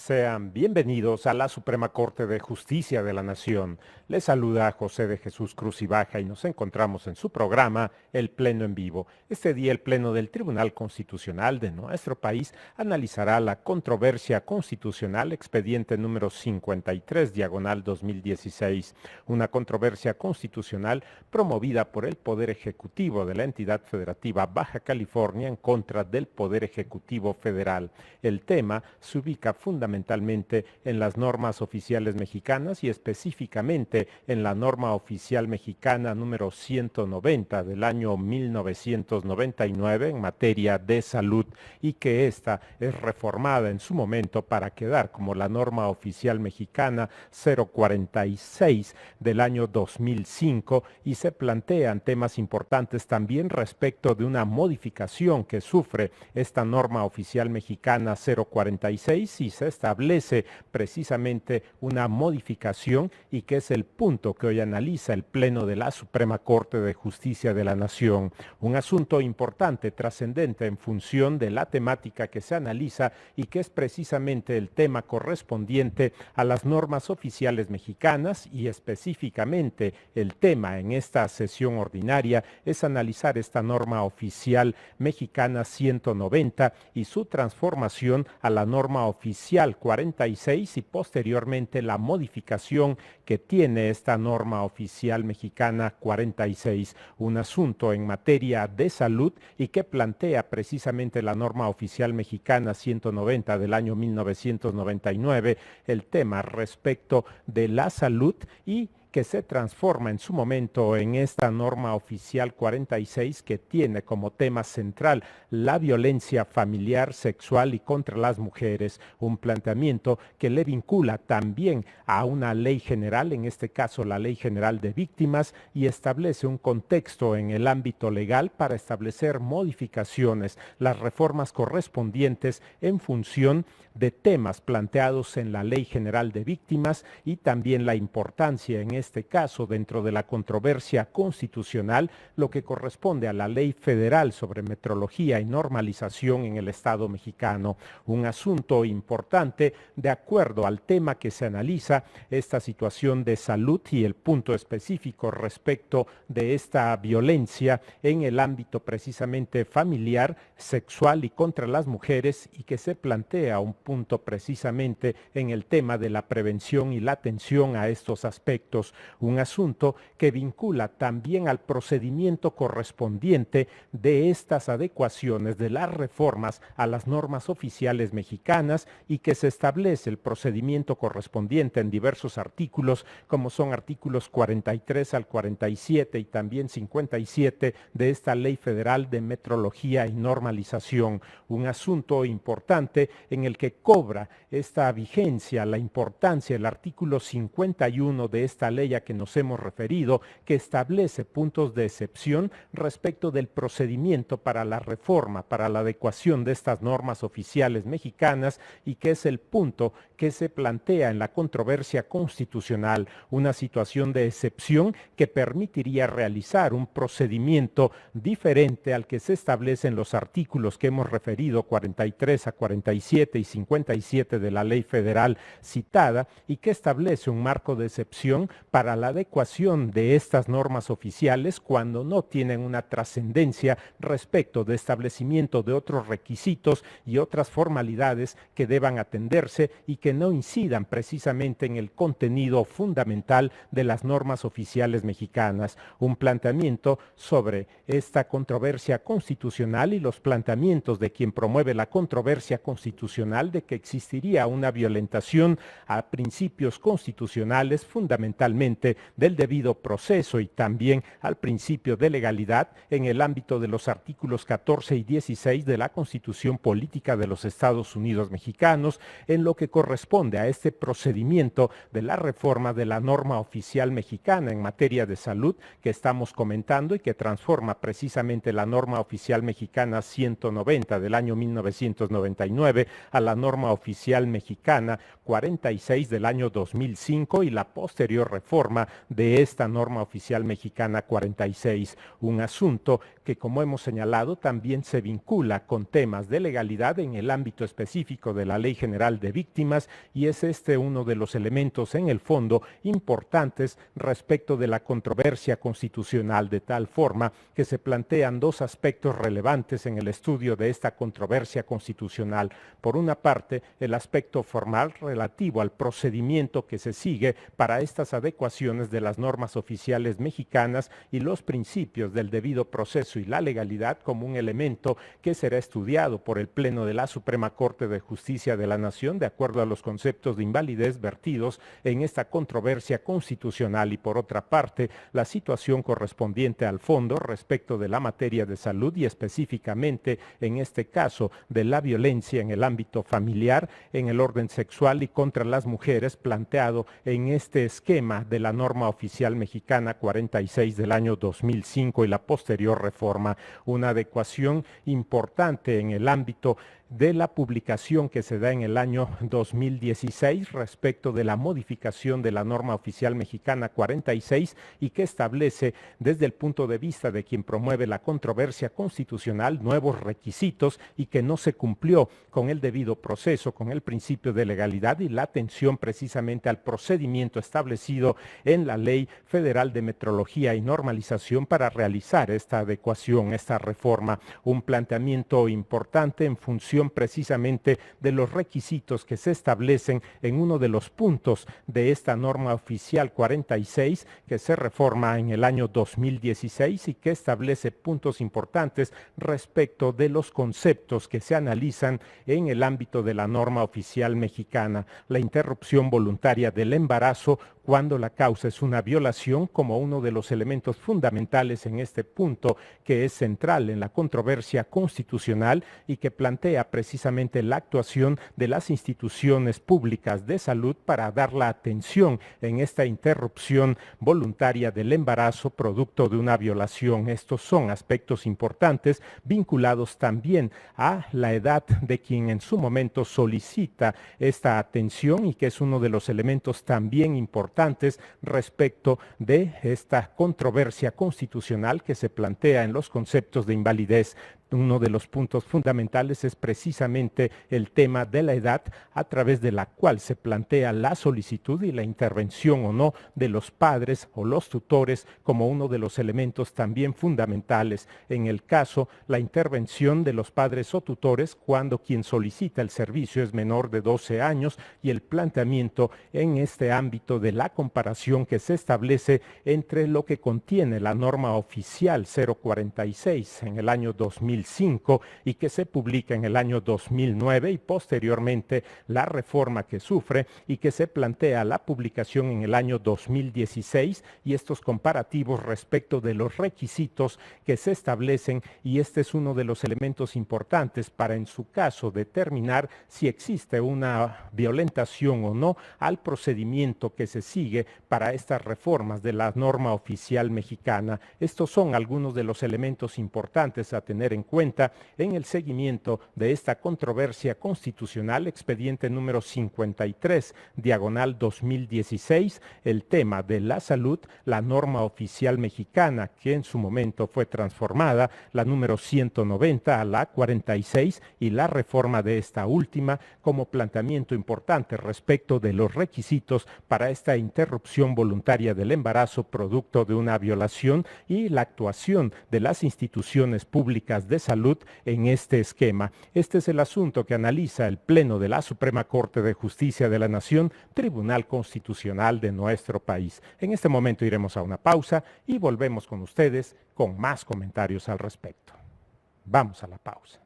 Sean bienvenidos a la Suprema Corte de Justicia de la Nación. Les saluda José de Jesús Cruz y Baja y nos encontramos en su programa El Pleno en Vivo. Este día el Pleno del Tribunal Constitucional de nuestro país analizará la controversia constitucional expediente número 53/2016, una controversia constitucional promovida por el Poder Ejecutivo de la entidad federativa Baja California en contra del Poder Ejecutivo Federal. El tema se ubica fundamentalmente en las normas oficiales mexicanas y específicamente en la norma oficial mexicana número 190 del año 1999 en materia de salud, y que esta es reformada en su momento para quedar como la norma oficial mexicana 046 del año 2005, y se plantean temas importantes también respecto de una modificación que sufre esta norma oficial mexicana 046, y se establece precisamente una modificación, y que es el punto que hoy analiza el Pleno de la Suprema Corte de Justicia de la Nación. Un asunto importante, trascendente en función de la temática que se analiza, y que es precisamente el tema correspondiente a las normas oficiales mexicanas, y específicamente el tema en esta sesión ordinaria es analizar esta norma oficial mexicana 190 y su transformación a la norma oficial 46, y posteriormente la modificación que tiene esta norma oficial mexicana 46, un asunto en materia de salud y que plantea precisamente la norma oficial mexicana 190 del año 1999, el tema respecto de la salud, y que se transforma en su momento en esta norma oficial 46, que tiene como tema central la violencia familiar, sexual y contra las mujeres, un planteamiento que le vincula también a una ley general, en este caso la Ley General de Víctimas, y establece un contexto en el ámbito legal para establecer modificaciones, las reformas correspondientes en función de temas planteados en la Ley General de Víctimas, y también la importancia en este caso dentro de la controversia constitucional, lo que corresponde a la Ley Federal sobre Metrología y Normalización en el Estado mexicano. Un asunto importante de acuerdo al tema que se analiza, esta situación de salud y el punto específico respecto de esta violencia en el ámbito precisamente familiar, sexual y contra las mujeres, y que se plantea un punto precisamente en el tema de la prevención y la atención a estos aspectos, un asunto que vincula también al procedimiento correspondiente de estas adecuaciones de las reformas a las normas oficiales mexicanas, y que se establece el procedimiento correspondiente en diversos artículos, como son artículos 43 al 47 y también 57 de esta Ley Federal de Metrología y Normalización, un asunto importante en el que cobra esta vigencia, la importancia del artículo 51 de esta ley a que nos hemos referido, que establece puntos de excepción respecto del procedimiento para la reforma, para la adecuación de estas normas oficiales mexicanas, y que es el punto que se plantea en la controversia constitucional, una situación de excepción que permitiría realizar un procedimiento diferente al que se establece en los artículos que hemos referido, 43 a 47 y 57 de la Ley Federal citada, y que establece un marco de excepción para la adecuación de estas normas oficiales cuando no tienen una trascendencia respecto de establecimiento de otros requisitos y otras formalidades que deban atenderse, y que no incidan precisamente en el contenido fundamental de las normas oficiales mexicanas. Un planteamiento sobre esta controversia constitucional y los planteamientos de quien promueve la controversia constitucional de que existiría una violentación a principios constitucionales, fundamentalmente del debido proceso, y también al principio de legalidad en el ámbito de los artículos 14 y 16 de la Constitución Política de los Estados Unidos Mexicanos, en lo que corresponde a este procedimiento de la reforma de la norma oficial mexicana en materia de salud que estamos comentando, y que transforma precisamente la norma oficial mexicana 190 del año 1999 a la norma oficial mexicana 46 del año 2005, y la posterior reforma reforma de esta norma oficial mexicana 46, un asunto que, como hemos señalado, también se vincula con temas de legalidad en el ámbito específico de la Ley General de Víctimas, y es este uno de los elementos en el fondo importantes respecto de la controversia constitucional, de tal forma que se plantean dos aspectos relevantes en el estudio de esta controversia constitucional. Por una parte, el aspecto formal relativo al procedimiento que se sigue para estas adecuaciones de las normas oficiales mexicanas y los principios del debido proceso y la legalidad como un elemento que será estudiado por el Pleno de la Suprema Corte de Justicia de la Nación de acuerdo a los conceptos de invalidez vertidos en esta controversia constitucional, y por otra parte, la situación correspondiente al fondo respecto de la materia de salud y específicamente en este caso de la violencia en el ámbito familiar, en el orden sexual y contra las mujeres, planteado en este esquema de la norma oficial mexicana 46 del año 2005 y la posterior reforma, una adecuación importante en el ámbito de la publicación que se da en el año 2016 respecto de la modificación de la norma oficial mexicana 46 y que establece desde el punto de vista de quien promueve la controversia constitucional nuevos requisitos y que no se cumplió con el debido proceso, con el principio de legalidad y la atención precisamente al procedimiento establecido en la Ley Federal de Metrología y Normalización para realizar esta adecuación, esta reforma, un planteamiento importante en función precisamente de los requisitos que se establecen en uno de los puntos de esta norma oficial 46 que se reforma en el año 2016 y que establece puntos importantes respecto de los conceptos que se analizan en el ámbito de la norma oficial mexicana. La interrupción voluntaria del embarazo cuando la causa es una violación como uno de los elementos fundamentales en este punto que es central en la controversia constitucional y que plantea precisamente la actuación de las instituciones públicas de salud para dar la atención en esta interrupción voluntaria del embarazo producto de una violación. Estos son aspectos importantes vinculados también a la edad de quien en su momento solicita esta atención y que es uno de los elementos también importantes respecto de esta controversia constitucional que se plantea en los conceptos de invalidez. Uno de los puntos fundamentales es precisamente el tema de la edad a través de la cual se plantea la solicitud y la intervención o no de los padres o los tutores como uno de los elementos también fundamentales. En el caso, la intervención de los padres o tutores cuando quien solicita el servicio es menor de 12 años y el planteamiento en este ámbito de la comparación que se establece entre lo que contiene la norma oficial 046 en el año 2005 y que se publica en el año 2009 y posteriormente la reforma que sufre y que se plantea la publicación en el año 2016 y estos comparativos respecto de los requisitos que se establecen, y este es uno de los elementos importantes para en su caso determinar si existe una violentación o no al procedimiento que se sigue para estas reformas de la norma oficial mexicana. Estos son algunos de los elementos importantes a tener en cuenta en el seguimiento de esta controversia constitucional, expediente número 53, diagonal 2016, el tema de la salud, la norma oficial mexicana que en su momento fue transformada, la número 190 a la 46 y la reforma de esta última como planteamiento importante respecto de los requisitos para esta interrupción voluntaria del embarazo producto de una violación y la actuación de las instituciones públicas de salud en este esquema. Este es el asunto que analiza el Pleno de la Suprema Corte de Justicia de la Nación, Tribunal Constitucional de nuestro país. En este momento iremos a una pausa y volvemos con ustedes con más comentarios al respecto. Vamos a la pausa.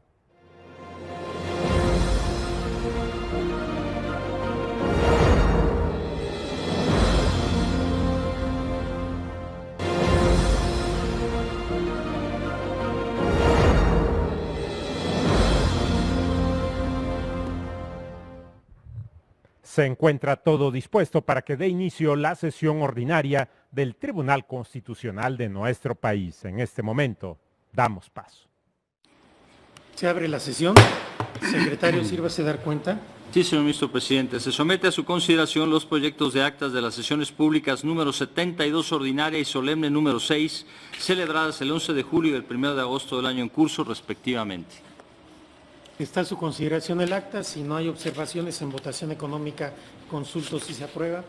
Se encuentra todo dispuesto para que dé inicio la sesión ordinaria del Tribunal Constitucional de nuestro país. En este momento, damos paso. Se abre la sesión. Secretario, sírvase dar cuenta. Sí, señor ministro presidente. Se somete a su consideración los proyectos de actas de las sesiones públicas número 72 ordinaria y solemne número 6, celebradas el 11 de julio y el 1 de agosto del año en curso, respectivamente. Está a su consideración el acta. Si no hay observaciones, en votación económica consulto si se aprueba.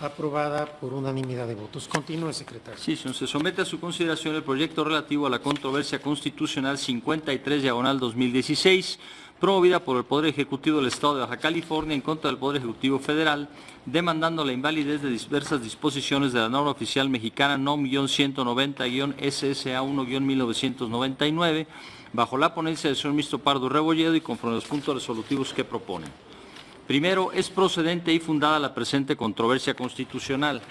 Aprobada por unanimidad de votos. Continúe, secretario. Sí, señor. Se somete a su consideración el proyecto relativo a la controversia constitucional 53/2016, promovida por el Poder Ejecutivo del Estado de Baja California en contra del Poder Ejecutivo Federal, demandando la invalidez de diversas disposiciones de la norma oficial mexicana NOM-190-SSA1-1999, bajo la ponencia del señor ministro Pardo Rebolledo y conforme a los puntos resolutivos que proponen. Primero, es procedente y fundada la presente controversia constitucional.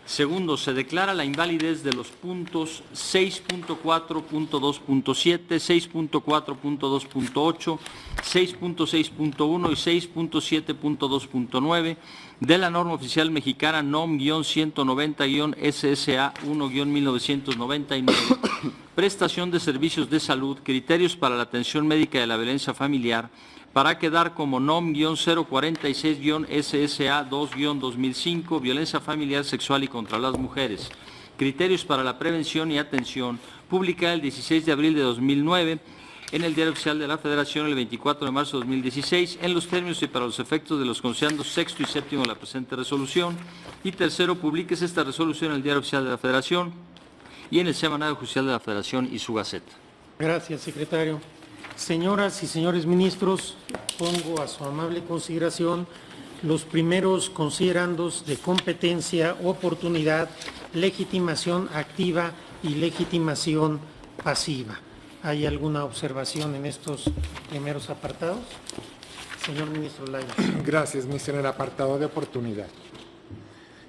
Segundo, se declara la invalidez de los puntos 6.4.2.7, 6.4.2.8, 6.6.1 y 6.7.2.9 de la norma oficial mexicana NOM-190-SSA1-1999, prestación de servicios de salud, criterios para la atención médica de la violencia familiar, para quedar como NOM-046-SSA2-2005, violencia familiar, sexual y contra las mujeres. Criterios para la prevención y atención, publicada el 16 de abril de 2009 en el Diario Oficial de la Federación el 24 de marzo de 2016, en los términos y para los efectos de los considerandos sexto y séptimo de la presente resolución. Y tercero, publíquese esta resolución en el Diario Oficial de la Federación y en el Semanario Oficial de la Federación y su Gaceta. Gracias, secretario. Señoras y señores ministros, pongo a su amable consideración los primeros considerandos de competencia, oportunidad, legitimación activa y legitimación pasiva. ¿Hay alguna observación en estos primeros apartados? Señor ministro Lainez. Gracias, ministro. En el apartado de oportunidad,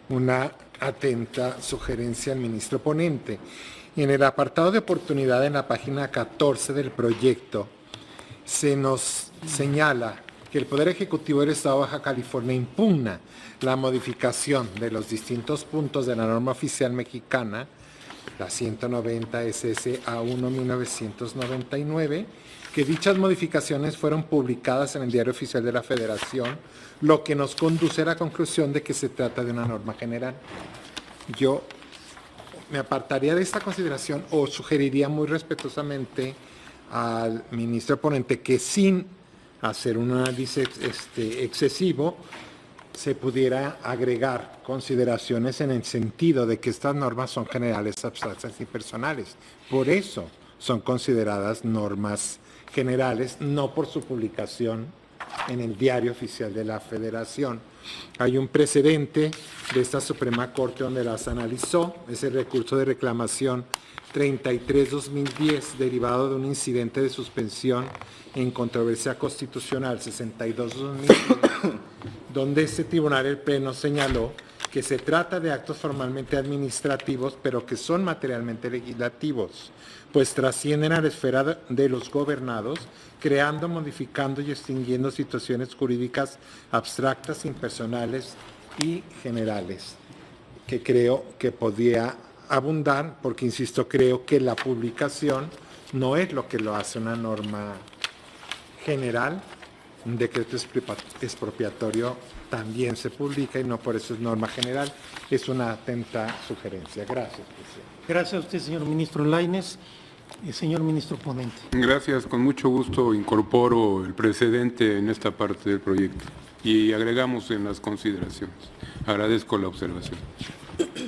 una atenta sugerencia al ministro ponente. En el apartado de oportunidad, en la página 14 del proyecto, se nos señala que el Poder Ejecutivo del Estado de Baja California impugna la modificación de los distintos puntos de la norma oficial mexicana, la 190 SSA1-1999, que dichas modificaciones fueron publicadas en el Diario Oficial de la Federación, lo que nos conduce a la conclusión de que se trata de una norma general. Yo me apartaría de esta consideración o sugeriría muy respetuosamente al ministro ponente que sin hacer un análisis excesivo se pudiera agregar consideraciones en el sentido de que estas normas son generales, abstractas y personales. Por eso son consideradas normas generales, no por su publicación en el Diario Oficial de la Federación. Hay un precedente de esta Suprema Corte donde las analizó, es el recurso de reclamación 33-2010, derivado de un incidente de suspensión en controversia constitucional 62-2010, donde este tribunal, el Pleno, señaló que se trata de actos formalmente administrativos, pero que son materialmente legislativos, pues trascienden a la esfera de los gobernados, creando, modificando y extinguiendo situaciones jurídicas abstractas, impersonales y generales, que creo que podía abundar, porque, insisto, creo que la publicación no es lo que lo hace una norma general. Un decreto expropiatorio también se publica y no por eso es norma general. Es una atenta sugerencia. Gracias, presidente. Gracias a usted, señor ministro Lainez. Señor ministro ponente. Gracias. Con mucho gusto incorporo el precedente en esta parte del proyecto y agregamos en las consideraciones. Agradezco la observación.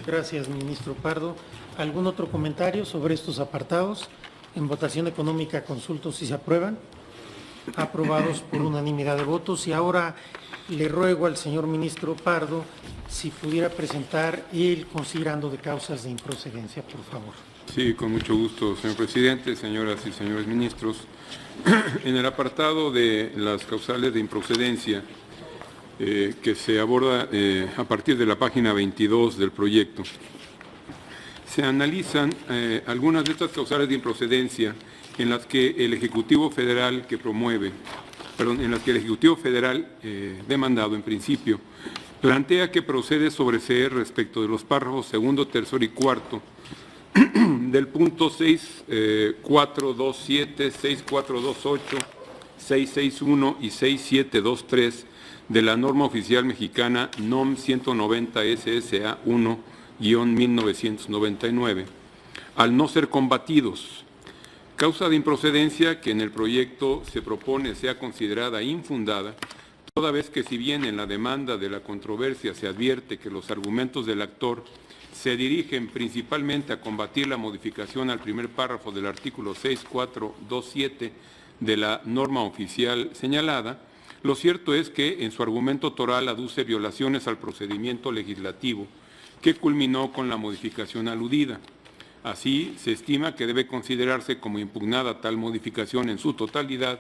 Gracias, ministro Pardo. ¿Algún otro comentario sobre estos apartados? En votación económica consulto si se aprueban. Aprobados por unanimidad de votos. Y ahora le ruego al señor ministro Pardo si pudiera presentar el considerando de causas de improcedencia, por favor. Sí, con mucho gusto, señor presidente, señoras y señores ministros. En el apartado de las causales de improcedencia que se aborda a partir de la página 22 del proyecto, se analizan algunas de estas causales de improcedencia en las que el Ejecutivo Federal en las que el Ejecutivo Federal demandado en principio plantea que procede sobreseer respecto de los párrafos segundo, tercero y cuarto del punto 6427, 6428, 661 y 6723 de la norma oficial mexicana NOM 190 SSA 1-1999, al no ser combatidos. Causa de improcedencia que en el proyecto se propone sea considerada infundada, toda vez que si bien en la demanda de la controversia se advierte que los argumentos del actor se dirigen principalmente a combatir la modificación al primer párrafo del artículo 6427 de la norma oficial señalada, lo cierto es que en su argumento toral aduce violaciones al procedimiento legislativo que culminó con la modificación aludida. Así, se estima que debe considerarse como impugnada tal modificación en su totalidad,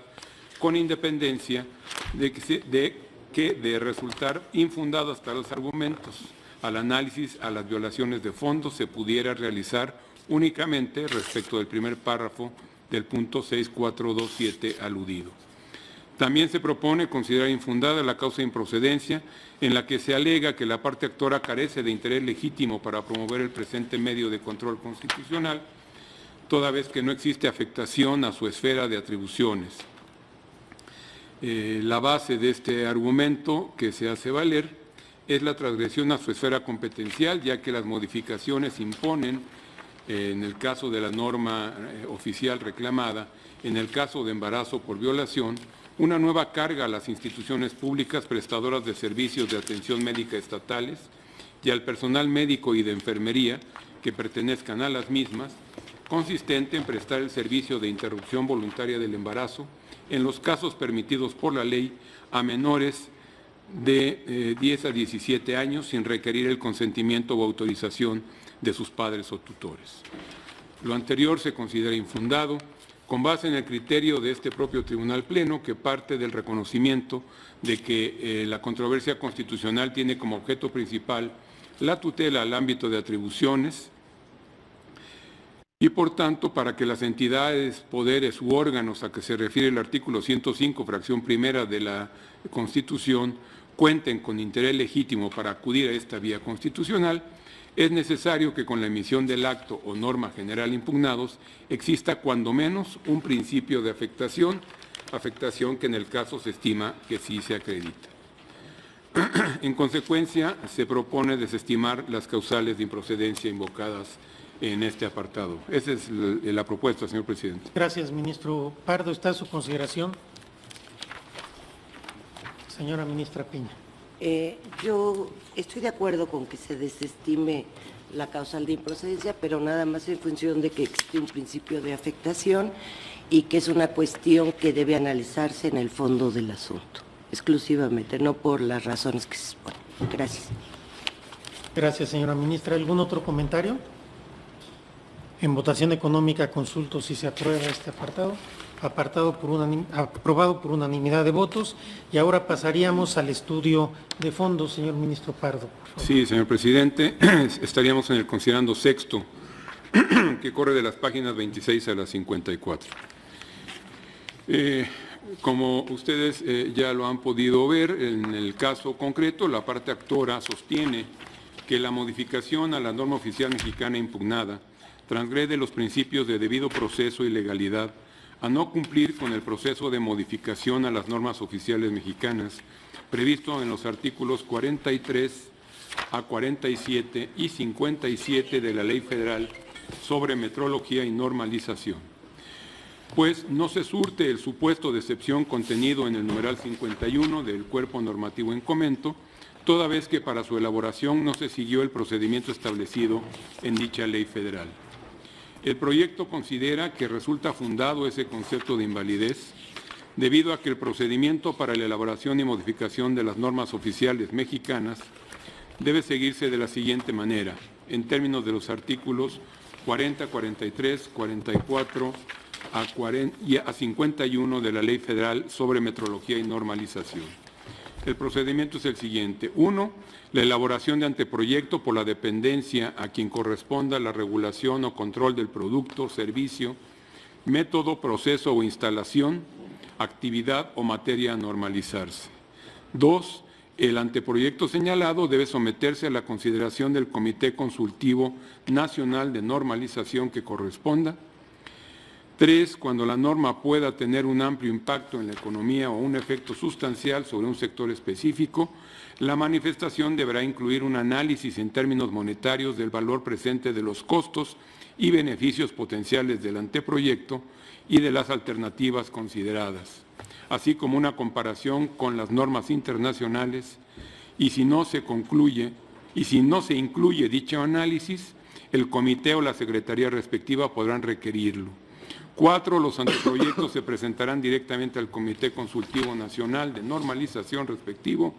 con independencia de resultar infundados tales argumentos. Al análisis a las violaciones de fondo se pudiera realizar únicamente respecto del primer párrafo del punto 6427 aludido. También se propone considerar infundada la causa de improcedencia en la que se alega que la parte actora carece de interés legítimo para promover el presente medio de control constitucional, toda vez que no existe afectación a su esfera de atribuciones. La base de este argumento que se hace valer es la transgresión a su esfera competencial, ya que las modificaciones imponen, en el caso de la norma oficial reclamada, en el caso de embarazo por violación, una nueva carga a las instituciones públicas prestadoras de servicios de atención médica estatales y al personal médico y de enfermería que pertenezcan a las mismas, consistente en prestar el servicio de interrupción voluntaria del embarazo en los casos permitidos por la ley a menores de 10 a 17 años sin requerir el consentimiento o autorización de sus padres o tutores. Lo anterior se considera infundado con base en el criterio de este propio Tribunal Pleno, que parte del reconocimiento de que la controversia constitucional tiene como objeto principal la tutela al ámbito de atribuciones y, por tanto, para que las entidades, poderes u órganos a que se refiere el artículo 105, fracción primera de la Constitución, cuenten con interés legítimo para acudir a esta vía constitucional, es necesario que con la emisión del acto o norma general impugnados exista cuando menos un principio de afectación que en el caso se estima que sí se acredita. En consecuencia, se propone desestimar las causales de improcedencia invocadas en este apartado. Esa es la propuesta, señor presidente. Gracias, ministro Pardo. ¿Está a su consideración? Señora ministra Piña. Yo estoy de acuerdo con que se desestime la causal de improcedencia, pero nada más en función de que existe un principio de afectación y que es una cuestión que debe analizarse en el fondo del asunto, exclusivamente, no por las razones que se exponen. Gracias. Gracias, señora ministra. ¿Algún otro comentario? En votación económica consulto si se aprueba este apartado. Aprobado por unanimidad de votos. Y ahora pasaríamos al estudio de fondo, señor ministro Pardo, por favor. Sí, señor presidente. Estaríamos en el considerando sexto, que corre de las páginas 26 a las 54. Como ustedes ya lo han podido ver, en el caso concreto, la parte actora sostiene que la modificación a la norma oficial mexicana impugnada transgrede los principios de debido proceso y legalidad a no cumplir con el proceso de modificación a las normas oficiales mexicanas previsto en los artículos 43 a 47 y 57 de la Ley Federal sobre Metrología y Normalización, pues no se surte el supuesto de excepción contenido en el numeral 51 del cuerpo normativo en comento, toda vez que para su elaboración no se siguió el procedimiento establecido en dicha ley federal. El proyecto considera que resulta fundado ese concepto de invalidez debido a que el procedimiento para la elaboración y modificación de las normas oficiales mexicanas debe seguirse de la siguiente manera, en términos de los artículos 40, 43, 44 a 51 de la Ley Federal sobre Metrología y Normalización. El procedimiento es el siguiente. 1. La elaboración de anteproyecto por la dependencia a quien corresponda la regulación o control del producto, servicio, método, proceso o instalación, actividad o materia a normalizarse. 2. El anteproyecto señalado debe someterse a la consideración del Comité Consultivo Nacional de Normalización que corresponda. 3, cuando la norma pueda tener un amplio impacto en la economía o un efecto sustancial sobre un sector específico, la manifestación deberá incluir un análisis en términos monetarios del valor presente de los costos y beneficios potenciales del anteproyecto y de las alternativas consideradas, así como una comparación con las normas internacionales, y si no se incluye dicho análisis, el comité o la secretaría respectiva podrán requerirlo. 4, los anteproyectos se presentarán directamente al Comité Consultivo Nacional de Normalización respectivo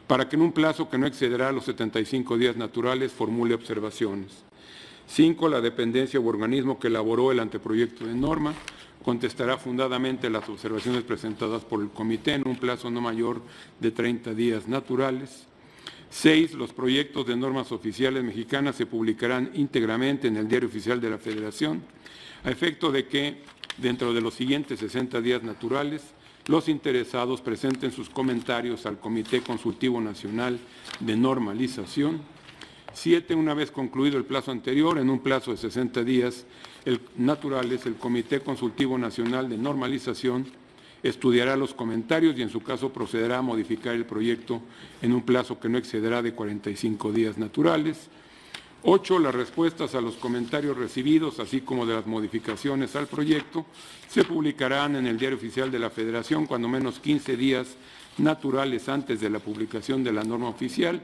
para que en un plazo que no excederá los 75 días naturales formule observaciones. 5, la dependencia u organismo que elaboró el anteproyecto de norma contestará fundadamente las observaciones presentadas por el comité en un plazo no mayor de 30 días naturales. 6, los proyectos de normas oficiales mexicanas se publicarán íntegramente en el Diario Oficial de la Federación, a efecto de que, dentro de los siguientes 60 días naturales, los interesados presenten sus comentarios al Comité Consultivo Nacional de Normalización. 7, una vez concluido el plazo anterior, en un plazo de 60 días naturales, el Comité Consultivo Nacional de Normalización estudiará los comentarios y, en su caso, procederá a modificar el proyecto en un plazo que no excederá de 45 días naturales. 8, las respuestas a los comentarios recibidos, así como de las modificaciones al proyecto, se publicarán en el Diario Oficial de la Federación cuando menos 15 días naturales antes de la publicación de la norma oficial.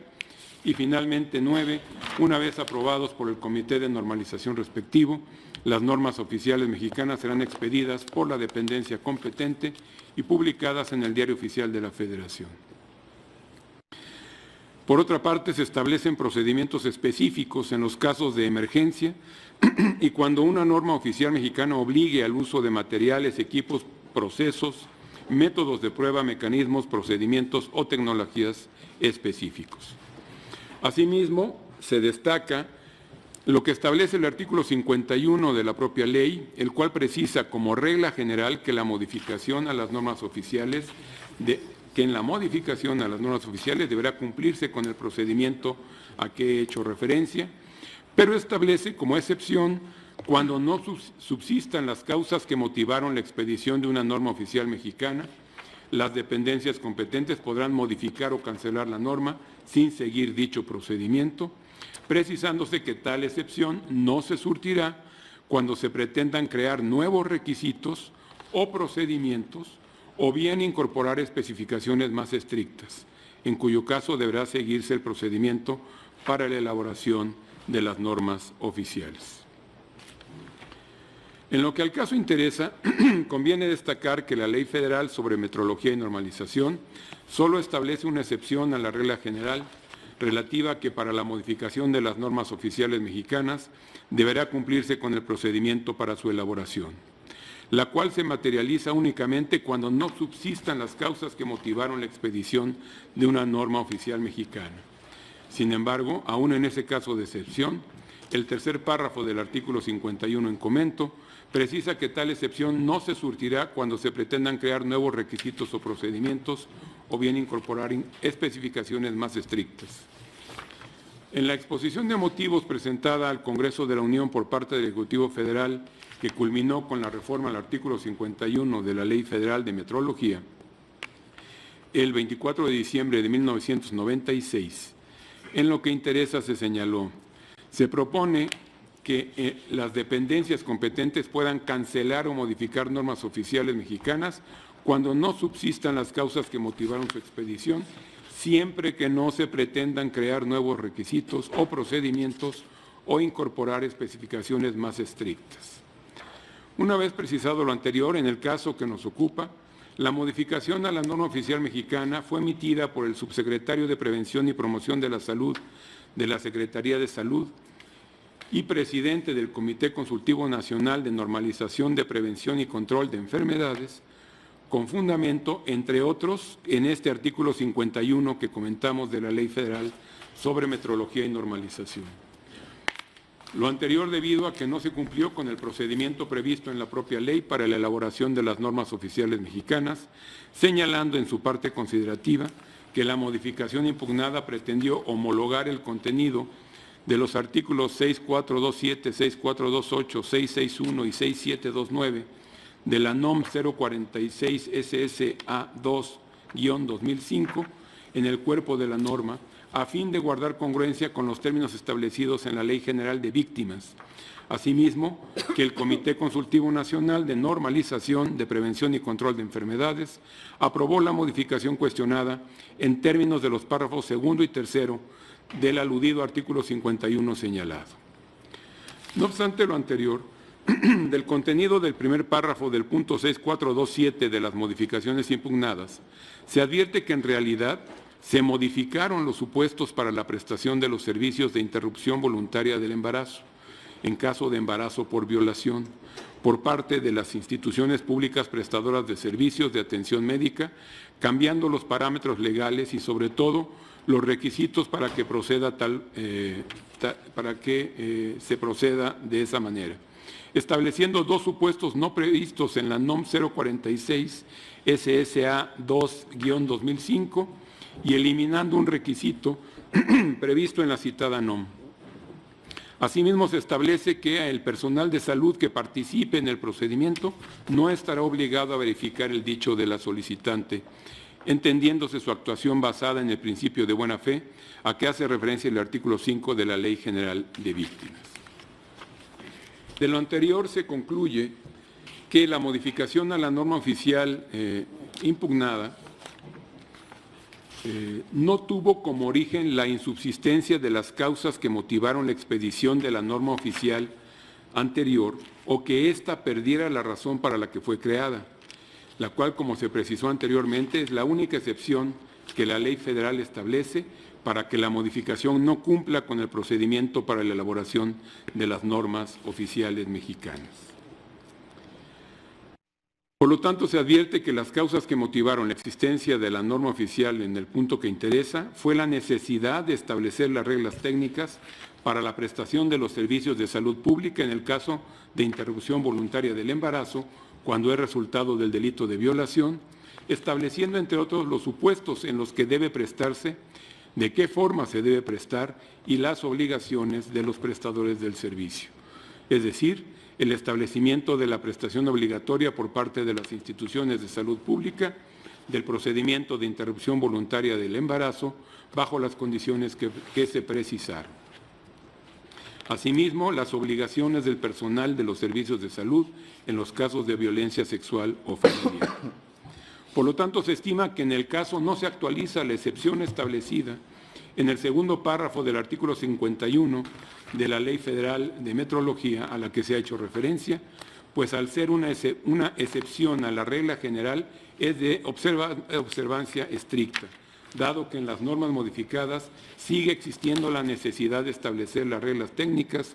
Y finalmente 9, una vez aprobados por el Comité de Normalización respectivo, las normas oficiales mexicanas serán expedidas por la dependencia competente y publicadas en el Diario Oficial de la Federación. Por otra parte, se establecen procedimientos específicos en los casos de emergencia y cuando una norma oficial mexicana obligue al uso de materiales, equipos, procesos, métodos de prueba, mecanismos, procedimientos o tecnologías específicos. Asimismo, se destaca lo que establece el artículo 51 de la propia ley, el cual precisa como regla general que en la modificación a las normas oficiales deberá cumplirse con el procedimiento a que he hecho referencia, pero establece como excepción cuando no subsistan las causas que motivaron la expedición de una norma oficial mexicana, las dependencias competentes podrán modificar o cancelar la norma sin seguir dicho procedimiento, precisándose que tal excepción no se surtirá cuando se pretendan crear nuevos requisitos o procedimientos o bien incorporar especificaciones más estrictas, en cuyo caso deberá seguirse el procedimiento para la elaboración de las normas oficiales. En lo que al caso interesa, conviene destacar que la Ley Federal sobre Metrología y Normalización solo establece una excepción a la regla general relativa a que para la modificación de las normas oficiales mexicanas deberá cumplirse con el procedimiento para su elaboración, la cual se materializa únicamente cuando no subsistan las causas que motivaron la expedición de una norma oficial mexicana. Sin embargo, aún en ese caso de excepción, el tercer párrafo del artículo 51 en comento precisa que tal excepción no se surtirá cuando se pretendan crear nuevos requisitos o procedimientos o bien incorporar especificaciones más estrictas. En la exposición de motivos presentada al Congreso de la Unión por parte del Ejecutivo Federal, que culminó con la reforma al artículo 51 de la Ley Federal de Metrología, el 24 de diciembre de 1996, en lo que interesa se señaló: se propone que las dependencias competentes puedan cancelar o modificar normas oficiales mexicanas cuando no subsistan las causas que motivaron su expedición, siempre que no se pretendan crear nuevos requisitos o procedimientos o incorporar especificaciones más estrictas. Una vez precisado lo anterior, en el caso que nos ocupa, la modificación a la norma oficial mexicana fue emitida por el subsecretario de Prevención y Promoción de la Salud de la Secretaría de Salud y presidente del Comité Consultivo Nacional de Normalización de Prevención y Control de Enfermedades, con fundamento, entre otros, en este artículo 51 que comentamos de la Ley Federal sobre Metrología y Normalización. Lo anterior debido a que no se cumplió con el procedimiento previsto en la propia ley para la elaboración de las normas oficiales mexicanas, señalando en su parte considerativa que la modificación impugnada pretendió homologar el contenido de los artículos 6427, 6428, 661 y 6729 de la NOM 046 SSA2-2005 en el cuerpo de la norma, a fin de guardar congruencia con los términos establecidos en la Ley General de Víctimas. Asimismo, que el Comité Consultivo Nacional de Normalización, de Prevención y Control de Enfermedades aprobó la modificación cuestionada en términos de los párrafos segundo y tercero del aludido artículo 51 señalado. No obstante lo anterior, del contenido del primer párrafo del punto 6427 de las modificaciones impugnadas, se advierte que en realidad se modificaron los supuestos para la prestación de los servicios de interrupción voluntaria del embarazo, en caso de embarazo por violación, por parte de las instituciones públicas prestadoras de servicios de atención médica, cambiando los parámetros legales y, sobre todo, los requisitos para que proceda se proceda de esa manera, estableciendo dos supuestos no previstos en la NOM 046 SSA2-2005 y eliminando un requisito previsto en la citada NOM. Asimismo, se establece que el personal de salud que participe en el procedimiento no estará obligado a verificar el dicho de la solicitante, entendiéndose su actuación basada en el principio de buena fe, a que hace referencia el artículo 5 de la Ley General de Víctimas. De lo anterior se concluye que la modificación a la norma oficial impugnada no tuvo como origen la insubsistencia de las causas que motivaron la expedición de la norma oficial anterior o que ésta perdiera la razón para la que fue creada, la cual, como se precisó anteriormente, es la única excepción que la ley federal establece para que la modificación no cumpla con el procedimiento para la elaboración de las normas oficiales mexicanas. Por lo tanto, se advierte que las causas que motivaron la existencia de la norma oficial en el punto que interesa fue la necesidad de establecer las reglas técnicas para la prestación de los servicios de salud pública en el caso de interrupción voluntaria del embarazo, cuando es resultado del delito de violación, estableciendo, entre otros, los supuestos en los que debe prestarse, de qué forma se debe prestar y las obligaciones de los prestadores del servicio. Es decir, el establecimiento de la prestación obligatoria por parte de las instituciones de salud pública del procedimiento de interrupción voluntaria del embarazo bajo las condiciones que se precisaron. Asimismo, las obligaciones del personal de los servicios de salud en los casos de violencia sexual o familiar. Por lo tanto, se estima que en el caso no se actualiza la excepción establecida en el segundo párrafo del artículo 51 de la Ley Federal de Metrología a la que se ha hecho referencia, pues al ser una excepción a la regla general es de observancia estricta, dado que en las normas modificadas sigue existiendo la necesidad de establecer las reglas técnicas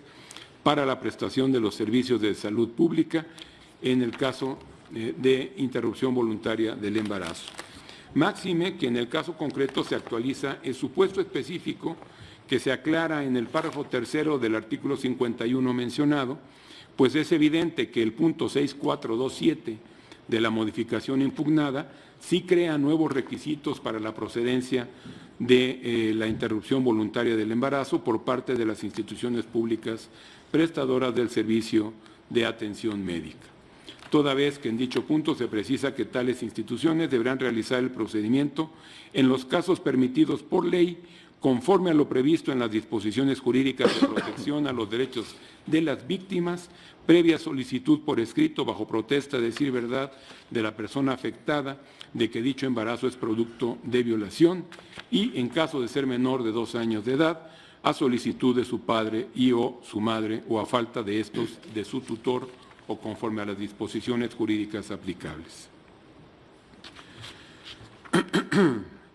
para la prestación de los servicios de salud pública en el caso de interrupción voluntaria del embarazo. Máxime que en el caso concreto se actualiza el supuesto específico que se aclara en el párrafo tercero del artículo 51 mencionado, pues es evidente que el punto 6427 de la modificación impugnada sí crea nuevos requisitos para la procedencia de la interrupción voluntaria del embarazo por parte de las instituciones públicas prestadoras del servicio de atención médica, toda vez que en dicho punto se precisa que tales instituciones deberán realizar el procedimiento en los casos permitidos por ley, conforme a lo previsto en las disposiciones jurídicas de protección a los derechos de las víctimas, previa solicitud por escrito bajo protesta de decir verdad de la persona afectada de que dicho embarazo es producto de violación y, en caso de ser menor de 2 años de edad, a solicitud de su padre y o su madre o a falta de estos de su tutor o conforme a las disposiciones jurídicas aplicables.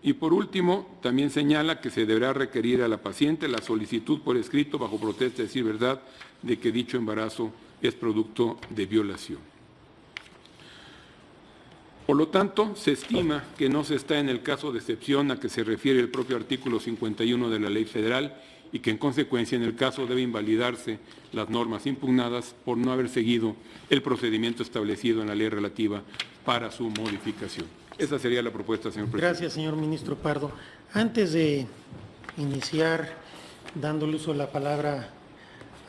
Y por último, también señala que se deberá requerir a la paciente la solicitud por escrito bajo protesta de decir verdad de que dicho embarazo es producto de violación. Por lo tanto, se estima que no se está en el caso de excepción a que se refiere el propio artículo 51 de la Ley Federal y que en consecuencia en el caso debe invalidarse las normas impugnadas por no haber seguido el procedimiento establecido en la ley relativa para su modificación. Esa sería la propuesta, señor presidente. Gracias, señor ministro Pardo. Antes de iniciar dándole uso de la palabra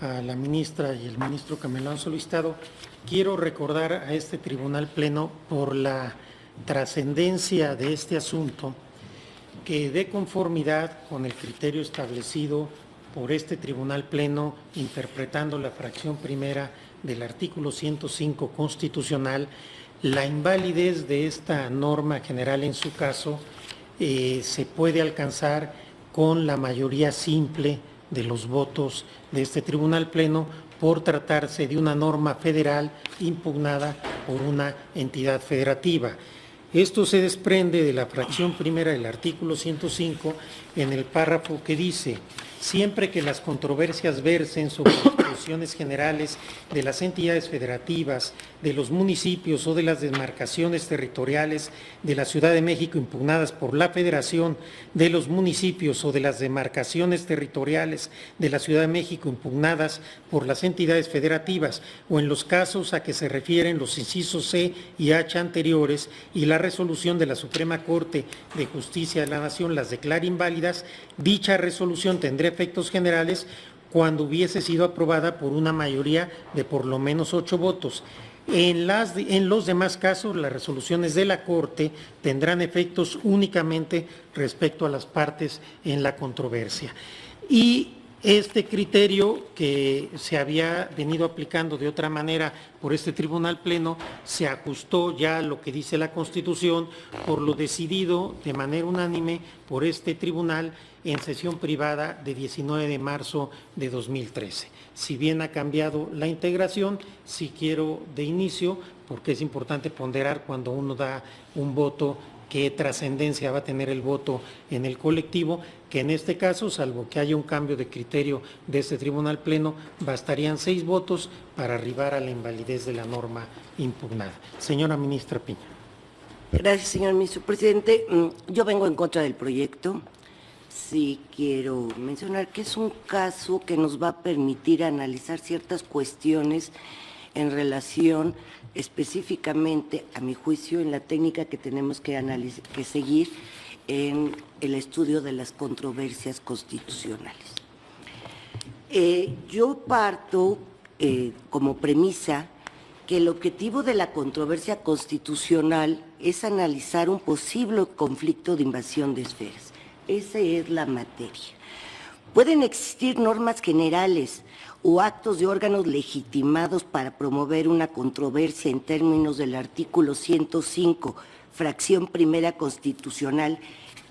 a la ministra y el ministro que me lo han solicitado, quiero recordar a este Tribunal Pleno, por la trascendencia de este asunto, que de conformidad con el criterio establecido por este Tribunal Pleno, interpretando la fracción primera del artículo 105 constitucional, la invalidez de esta norma general en su caso se puede alcanzar con la mayoría simple de los votos de este Tribunal Pleno, por tratarse de una norma federal impugnada por una entidad federativa. Esto se desprende de la fracción primera del artículo 105 en el párrafo que dice: siempre que las controversias versen sobre disposiciones generales de las entidades federativas, de los municipios o de las demarcaciones territoriales de la Ciudad de México impugnadas por la Federación, de los municipios o de las demarcaciones territoriales de la Ciudad de México impugnadas por las entidades federativas, o en los casos a que se refieren los incisos C y H anteriores, y la resolución de la Suprema Corte de Justicia de la Nación las declara inválidas, dicha resolución tendrá efectos generales cuando hubiese sido aprobada por una mayoría de por lo menos 8 votos. En los demás casos, las resoluciones de la Corte tendrán efectos únicamente respecto a las partes en la controversia. Y este criterio, que se había venido aplicando de otra manera por este Tribunal Pleno, se ajustó ya a lo que dice la Constitución, por lo decidido de manera unánime por este Tribunal en sesión privada de 19 de marzo de 2013. Si bien ha cambiado la integración, sí quiero de inicio, porque es importante ponderar cuando uno da un voto, qué trascendencia va a tener el voto en el colectivo, que en este caso, salvo que haya un cambio de criterio de este Tribunal Pleno, bastarían 6 votos para arribar a la invalidez de la norma impugnada. Señora ministra Piña. Gracias, señor ministro presidente. Yo vengo en contra del proyecto. Sí quiero mencionar que es un caso que nos va a permitir analizar ciertas cuestiones en relación específicamente, a mi juicio, en la técnica que tenemos que seguir en el estudio de las controversias constitucionales. Yo parto como premisa que el objetivo de la controversia constitucional es analizar un posible conflicto de invasión de esferas. Esa es la materia. Pueden existir normas generales o actos de órganos legitimados para promover una controversia en términos del artículo 105, fracción primera constitucional,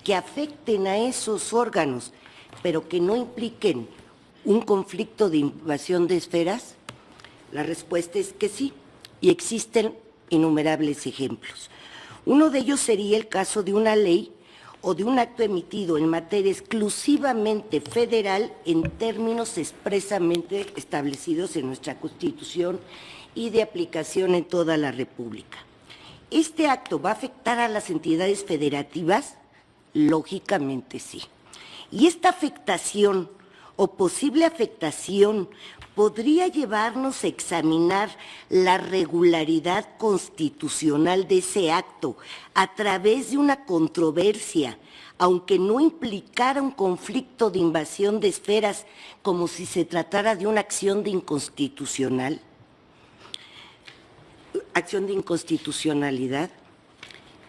que afecten a esos órganos, pero que no impliquen un conflicto de invasión de esferas. La respuesta es que sí, y existen innumerables ejemplos. Uno de ellos sería el caso de una ley o de un acto emitido en materia exclusivamente federal en términos expresamente establecidos en nuestra Constitución y de aplicación en toda la República. ¿Este acto va a afectar a las entidades federativas? Lógicamente sí. Y esta afectación o posible afectación podría llevarnos a examinar la regularidad constitucional de ese acto a través de una controversia, aunque no implicara un conflicto de invasión de esferas, como si se tratara de una acción de inconstitucionalidad.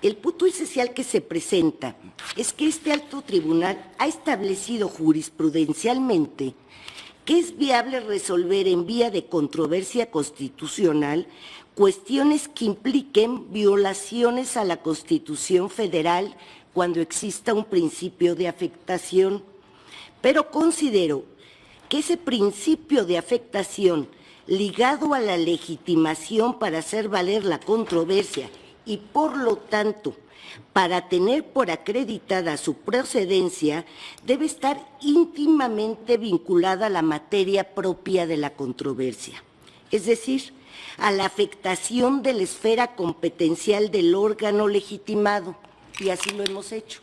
El punto esencial que se presenta es que este alto tribunal ha establecido jurisprudencialmente que es viable resolver en vía de controversia constitucional cuestiones que impliquen violaciones a la Constitución Federal cuando exista un principio de afectación. Pero considero que ese principio de afectación ligado a la legitimación para hacer valer la controversia y, por lo tanto, para tener por acreditada su procedencia, debe estar íntimamente vinculada a la materia propia de la controversia, es decir, a la afectación de la esfera competencial del órgano legitimado, y así lo hemos hecho.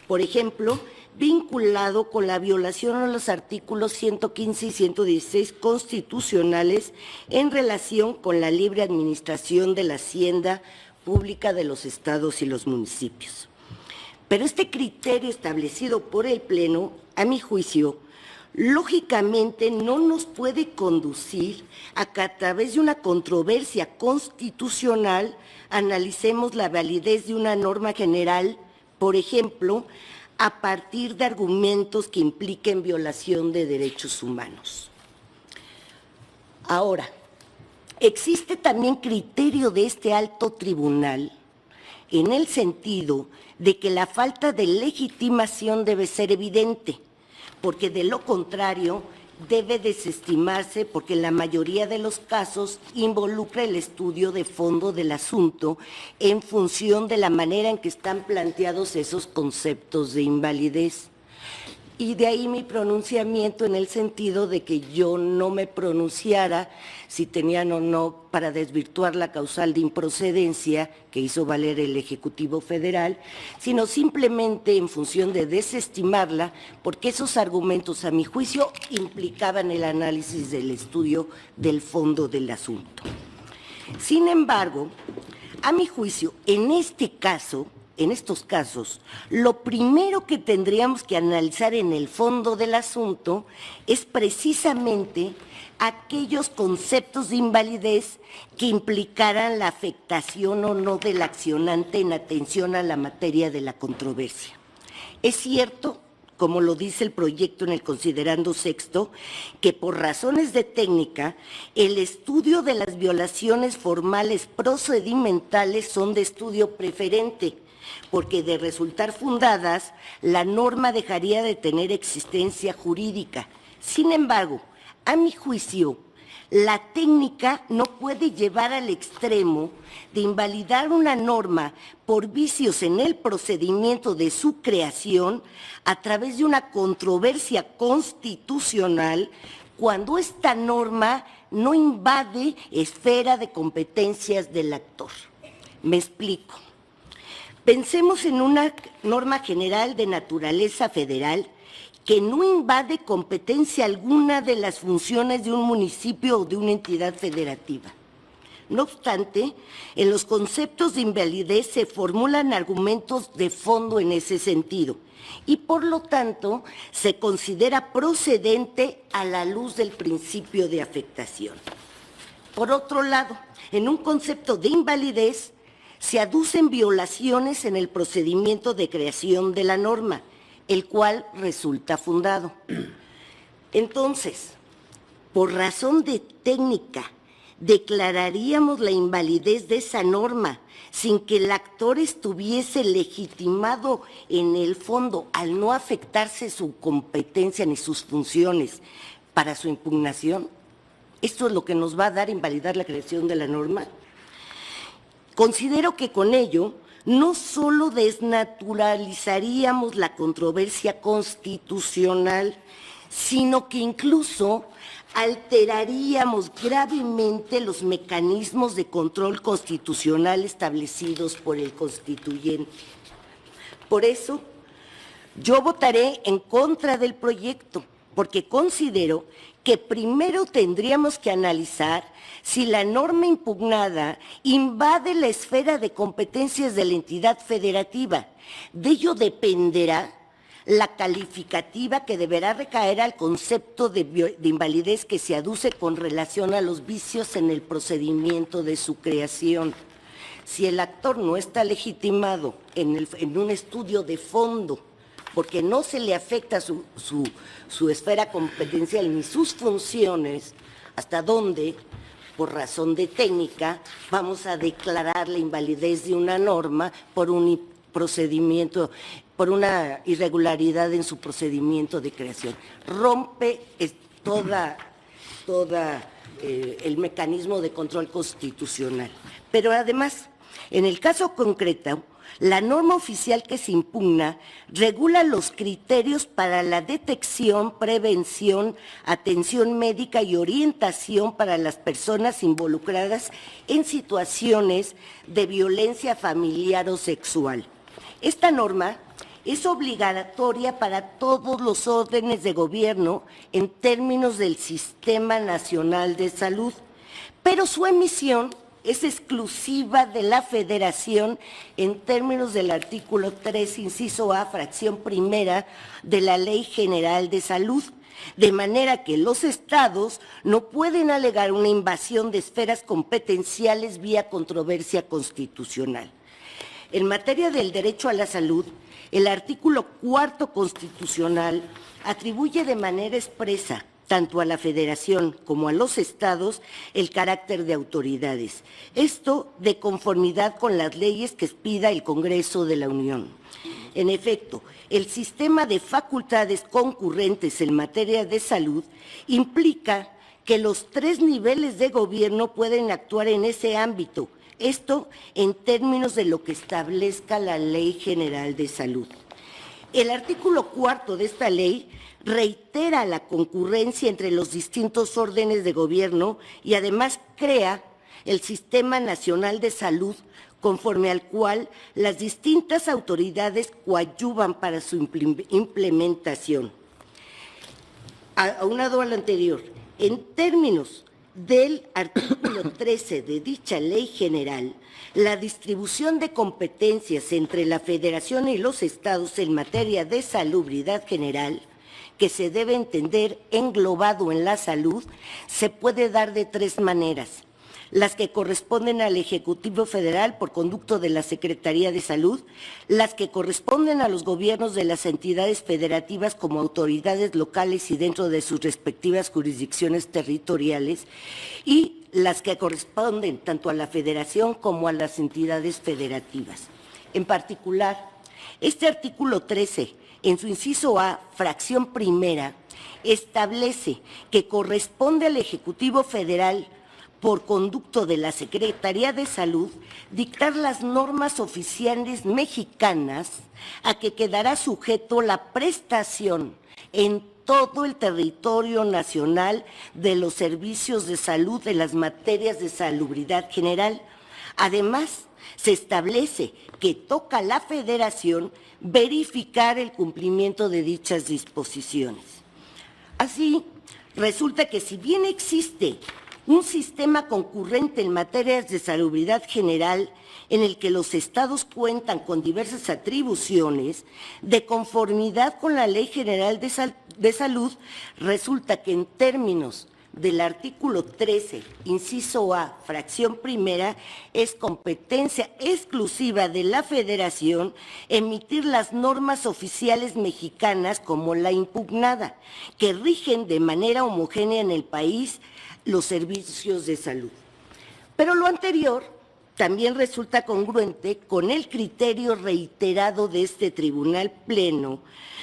Por ejemplo, vinculado con la violación a los artículos 115 y 116 constitucionales en relación con la libre administración de la hacienda pública de los estados y los municipios. Pero este criterio establecido por el Pleno, a mi juicio, lógicamente no nos puede conducir a que a través de una controversia constitucional analicemos la validez de una norma general, por ejemplo, a partir de argumentos que impliquen violación de derechos humanos. Ahora, existe también criterio de este alto tribunal en el sentido de que la falta de legitimación debe ser evidente, porque de lo contrario debe desestimarse porque en la mayoría de los casos involucra el estudio de fondo del asunto en función de la manera en que están planteados esos conceptos de invalidez. Y de ahí mi pronunciamiento en el sentido de que yo no me pronunciara si tenían o no para desvirtuar la causal de improcedencia que hizo valer el Ejecutivo Federal, sino simplemente en función de desestimarla, porque esos argumentos, a mi juicio, implicaban el análisis del estudio del fondo del asunto. Sin embargo, a mi juicio, en estos casos, lo primero que tendríamos que analizar en el fondo del asunto es precisamente aquellos conceptos de invalidez que implicaran la afectación o no del accionante en atención a la materia de la controversia. Es cierto, como lo dice el proyecto en el considerando sexto, que por razones de técnica, el estudio de las violaciones formales procedimentales son de estudio preferente, porque de resultar fundadas, la norma dejaría de tener existencia jurídica. Sin embargo, a mi juicio, la técnica no puede llevar al extremo de invalidar una norma por vicios en el procedimiento de su creación a través de una controversia constitucional cuando esta norma no invade esfera de competencias del actor. Me explico. Pensemos en una norma general de naturaleza federal que no invade competencia alguna de las funciones de un municipio o de una entidad federativa. No obstante, en los conceptos de invalidez se formulan argumentos de fondo en ese sentido y, por lo tanto, se considera procedente a la luz del principio de afectación. Por otro lado, en un concepto de invalidez, se aducen violaciones en el procedimiento de creación de la norma, el cual resulta fundado. Entonces, por razón de técnica, declararíamos la invalidez de esa norma sin que el actor estuviese legitimado en el fondo al no afectarse su competencia ni sus funciones para su impugnación. ¿Esto es lo que nos va a dar invalidar la creación de la norma? Considero que con ello no solo desnaturalizaríamos la controversia constitucional, sino que incluso alteraríamos gravemente los mecanismos de control constitucional establecidos por el constituyente. Por eso, yo votaré en contra del proyecto, porque considero que primero tendríamos que analizar si la norma impugnada invade la esfera de competencias de la entidad federativa. De ello dependerá la calificativa que deberá recaer al concepto de invalidez que se aduce con relación a los vicios en el procedimiento de su creación. Si el actor no está legitimado en un estudio de fondo, porque no se le afecta su esfera competencial ni sus funciones, hasta dónde, por razón de técnica, vamos a declarar la invalidez de una norma por un procedimiento, por una irregularidad en su procedimiento de creación. Rompe el mecanismo de control constitucional. Pero además, en el caso concreto, la norma oficial que se impugna regula los criterios para la detección, prevención, atención médica y orientación para las personas involucradas en situaciones de violencia familiar o sexual. Esta norma es obligatoria para todos los órdenes de gobierno en términos del Sistema Nacional de Salud, pero su emisión es exclusiva de la Federación en términos del artículo 3, inciso A, fracción primera de la Ley General de Salud, de manera que los estados no pueden alegar una invasión de esferas competenciales vía controversia constitucional. En materia del derecho a la salud, el artículo 4 constitucional atribuye de manera expresa tanto a la Federación como a los estados el carácter de autoridades. Esto de conformidad con las leyes que expida el Congreso de la Unión. En efecto, el sistema de facultades concurrentes en materia de salud implica que los 3 niveles de gobierno pueden actuar en ese ámbito, esto en términos de lo que establezca la Ley General de Salud. El artículo 4 de esta ley reitera la concurrencia entre los distintos órdenes de gobierno y además crea el Sistema Nacional de Salud, conforme al cual las distintas autoridades coadyuvan para su implementación. Aunado a lo anterior, en términos del artículo 13 de dicha ley general, la distribución de competencias entre la Federación y los estados en materia de salubridad general, que se debe entender englobado en la salud, se puede dar de 3 maneras. Las que corresponden al Ejecutivo Federal por conducto de la Secretaría de Salud, las que corresponden a los gobiernos de las entidades federativas como autoridades locales y dentro de sus respectivas jurisdicciones territoriales, y las que corresponden tanto a la Federación como a las entidades federativas. En particular, este artículo 13, en su inciso A, fracción primera, establece que corresponde al Ejecutivo Federal por conducto de la Secretaría de Salud, dictar las normas oficiales mexicanas a que quedará sujeto la prestación en todo el territorio nacional de los servicios de salud en las materias de salubridad general. Además, se establece que toca a la Federación verificar el cumplimiento de dichas disposiciones. Así, resulta que si bien existe un sistema concurrente en materias de salubridad general en el que los estados cuentan con diversas atribuciones, de conformidad con la Ley General de Salud, resulta que en términos del artículo 13, inciso A, fracción primera, es competencia exclusiva de la Federación emitir las normas oficiales mexicanas como la impugnada, que rigen de manera homogénea en el país los servicios de salud. Pero lo anterior también resulta congruente con el criterio reiterado de este Tribunal Pleno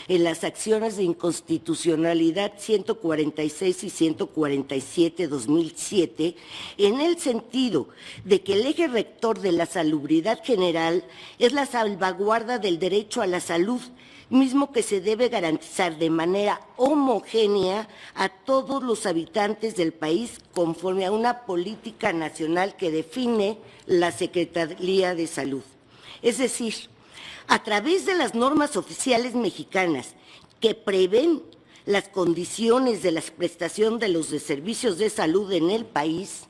en las acciones de inconstitucionalidad 146 y 147/2007, en el sentido de que el eje rector de la salubridad general es la salvaguarda del derecho a la salud, mismo que se debe garantizar de manera homogénea a todos los habitantes del país conforme a una política nacional que define la Secretaría de Salud. Es decir, a través de las normas oficiales mexicanas que prevén las condiciones de la prestación de los servicios de salud en el país,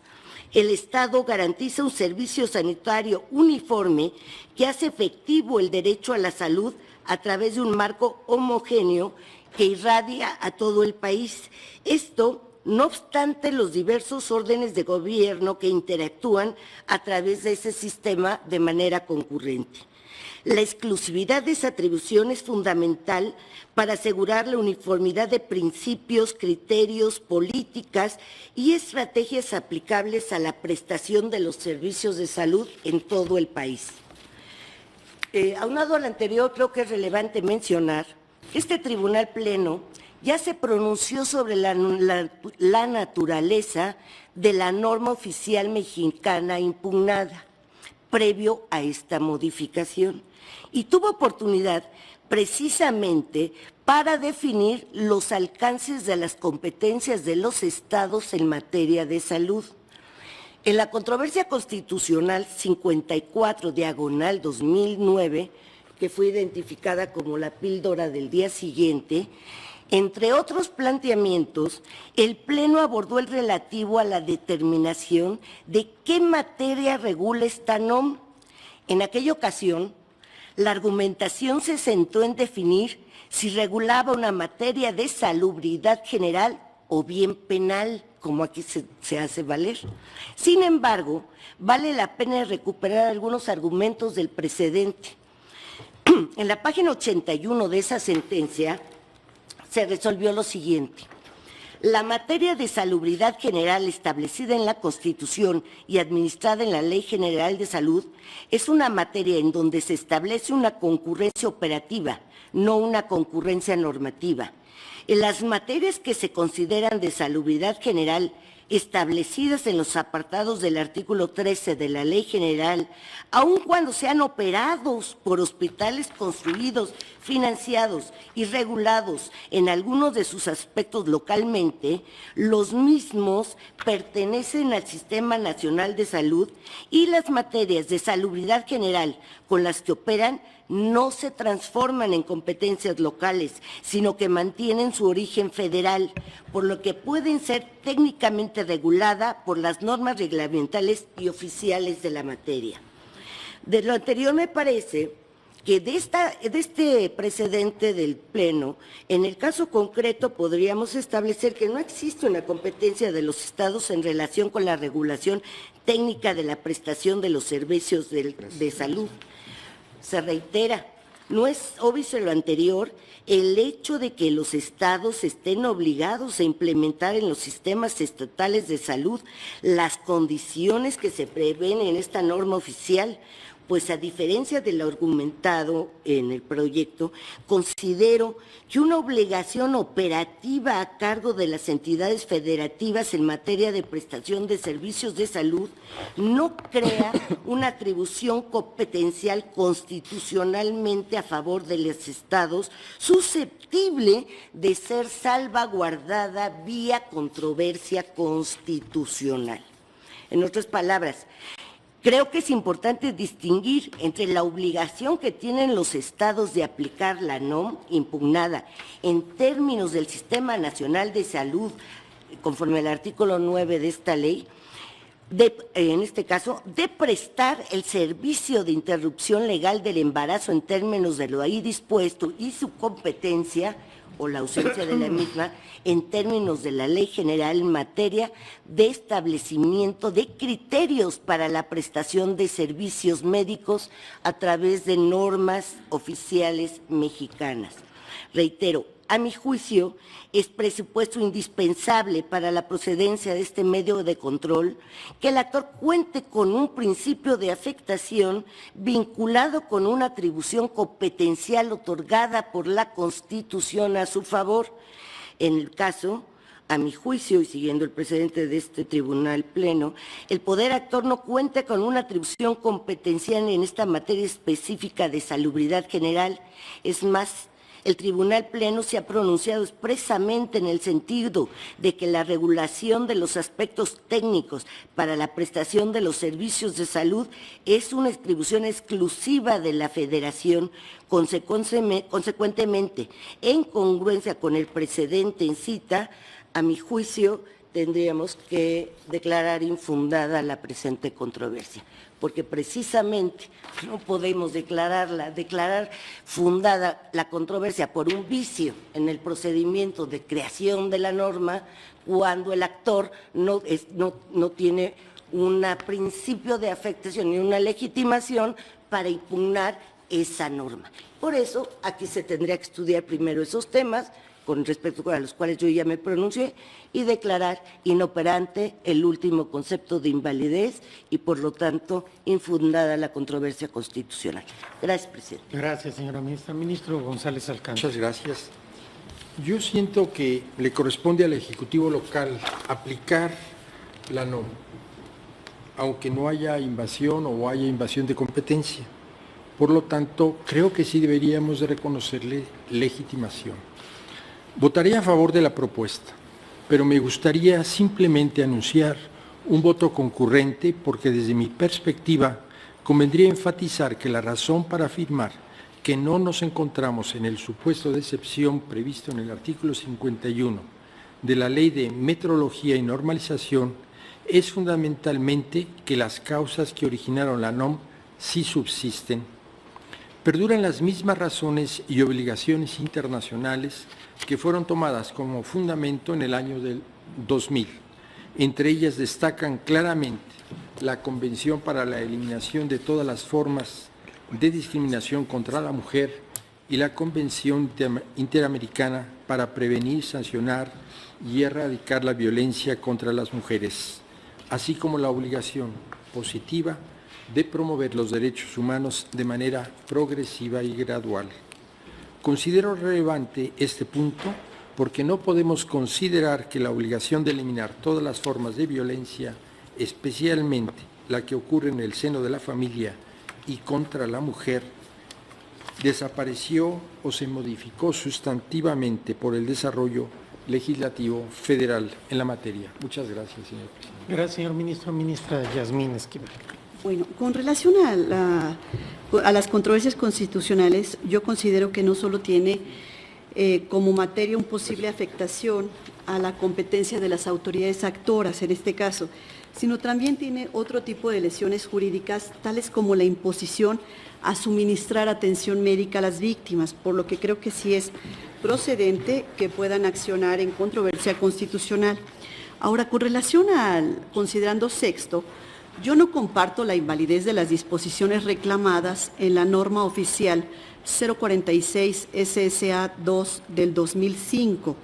el Estado garantiza un servicio sanitario uniforme que hace efectivo el derecho a la salud a través de un marco homogéneo que irradia a todo el país. Esto, no obstante los diversos órdenes de gobierno que interactúan a través de ese sistema de manera concurrente. La exclusividad de esa atribución es fundamental para asegurar la uniformidad de principios, criterios, políticas y estrategias aplicables a la prestación de los servicios de salud en todo el país. Aunado al anterior, creo que es relevante mencionar que este Tribunal Pleno ya se pronunció sobre la naturaleza de la norma oficial mexicana impugnada previo a esta modificación y tuvo oportunidad precisamente para definir los alcances de las competencias de los estados en materia de salud. En la controversia constitucional 54/2009, que fue identificada como la píldora del día siguiente, Entre otros planteamientos, el Pleno abordó el relativo a la determinación de qué materia regula esta NOM. En aquella ocasión, la argumentación se centró en definir si regulaba una materia de salubridad general o bien penal, como aquí se hace valer. Sin embargo, vale la pena recuperar algunos argumentos del precedente. En la página 81 de esa sentencia se resolvió lo siguiente. La materia de salubridad general establecida en la Constitución y administrada en la Ley General de Salud es una materia en donde se establece una concurrencia operativa, no una concurrencia normativa. En las materias que se consideran de salubridad general establecidas en los apartados del artículo 13 de la Ley General, aun cuando sean operados por hospitales construidos, financiados y regulados en algunos de sus aspectos localmente, los mismos pertenecen al Sistema Nacional de Salud y las materias de salubridad general con las que operan no se transforman en competencias locales, sino que mantienen su origen federal, por lo que pueden ser técnicamente reguladas por las normas reglamentales y oficiales de la materia. De lo anterior me parece que de este precedente del Pleno, en el caso concreto podríamos establecer que no existe una competencia de los estados en relación con la regulación técnica de la prestación de los servicios de salud. Se reitera, no es obvio lo anterior el hecho de que los estados estén obligados a implementar en los sistemas estatales de salud las condiciones que se prevén en esta norma oficial, pues a diferencia de lo argumentado en el proyecto, considero que una obligación operativa a cargo de las entidades federativas en materia de prestación de servicios de salud no crea una atribución competencial constitucionalmente a favor de los estados susceptible de ser salvaguardada vía controversia constitucional. En otras palabras, creo que es importante distinguir entre la obligación que tienen los estados de aplicar la NOM impugnada en términos del Sistema Nacional de Salud, conforme al artículo 9 de esta ley, en este caso, de prestar el servicio de interrupción legal del embarazo en términos de lo ahí dispuesto y su competencia o la ausencia de la misma en términos de la Ley General en materia de establecimiento de criterios para la prestación de servicios médicos a través de normas oficiales mexicanas. Reitero, a mi juicio, es presupuesto indispensable para la procedencia de este medio de control que el actor cuente con un principio de afectación vinculado con una atribución competencial otorgada por la Constitución a su favor. En el caso, a mi juicio, y siguiendo el precedente de este tribunal pleno, el poder actor no cuenta con una atribución competencial en esta materia específica de salubridad general. Es más, el Tribunal Pleno se ha pronunciado expresamente en el sentido de que la regulación de los aspectos técnicos para la prestación de los servicios de salud es una atribución exclusiva de la Federación. Consecuentemente, en congruencia con el precedente en cita, a mi juicio, tendríamos que declarar infundada la presente controversia, porque precisamente no podemos declarar fundada la controversia por un vicio en el procedimiento de creación de la norma cuando el actor no tiene un principio de afectación ni una legitimación para impugnar esa norma. Por eso, aquí se tendría que estudiar primero esos temas, con respecto a los cuales yo ya me pronuncié, y declarar inoperante el último concepto de invalidez y, por lo tanto, infundada la controversia constitucional. Gracias, presidente. Gracias, señora ministra. Ministro González Alcántara. Muchas gracias. Yo siento que le corresponde al Ejecutivo local aplicar la NOM, aunque no haya invasión o haya invasión de competencia. Por lo tanto, creo que sí deberíamos de reconocerle legitimación. Votaría a favor de la propuesta, pero me gustaría simplemente anunciar un voto concurrente porque desde mi perspectiva convendría enfatizar que la razón para afirmar que no nos encontramos en el supuesto de excepción previsto en el artículo 51 de la Ley de Metrología y Normalización es fundamentalmente que las causas que originaron la NOM sí subsisten. Perduran las mismas razones y obligaciones internacionales que fueron tomadas como fundamento en el año del 2000. Entre ellas destacan claramente la Convención para la Eliminación de todas las formas de discriminación contra la mujer y la Convención Interamericana para prevenir, sancionar y erradicar la violencia contra las mujeres, así como la obligación positiva de promover los derechos humanos de manera progresiva y gradual. Considero relevante este punto porque no podemos considerar que la obligación de eliminar todas las formas de violencia, especialmente la que ocurre en el seno de la familia y contra la mujer, desapareció o se modificó sustantivamente por el desarrollo legislativo federal en la materia. Muchas gracias, señor presidente. Gracias, señor ministro. Ministra Yasmín Esquivel. Bueno, con relación a las controversias constitucionales, yo considero que no solo tiene como materia una posible afectación a la competencia de las autoridades actoras, en este caso, sino también tiene otro tipo de lesiones jurídicas, tales como la imposición a suministrar atención médica a las víctimas, por lo que creo que sí es procedente que puedan accionar en controversia constitucional. Ahora, con relación al considerando sexto, yo no comparto la invalidez de las disposiciones reclamadas en la norma oficial 046 SSA 2 del 2005,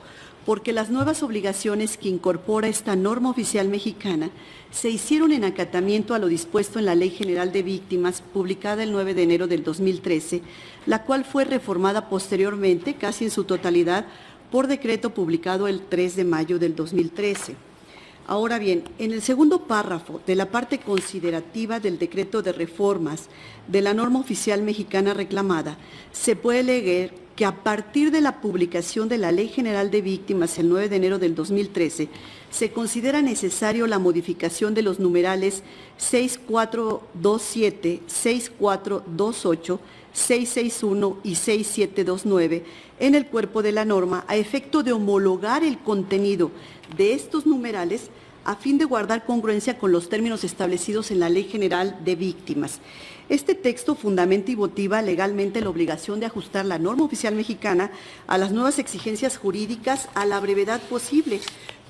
porque las nuevas obligaciones que incorpora esta norma oficial mexicana se hicieron en acatamiento a lo dispuesto en la Ley General de Víctimas, publicada el 9 de enero del 2013, la cual fue reformada posteriormente, casi en su totalidad, por decreto publicado el 3 de mayo del 2013. Ahora bien, en el segundo párrafo de la parte considerativa del decreto de reformas de la norma oficial mexicana reclamada, se puede leer que a partir de la publicación de la Ley General de Víctimas el 9 de enero del 2013, se considera necesario la modificación de los numerales 6427, 6428, 661 y 6729 en el cuerpo de la norma a efecto de homologar el contenido de estos numerales a fin de guardar congruencia con los términos establecidos en la Ley General de Víctimas. Este texto fundamenta y motiva legalmente la obligación de ajustar la norma oficial mexicana a las nuevas exigencias jurídicas a la brevedad posible,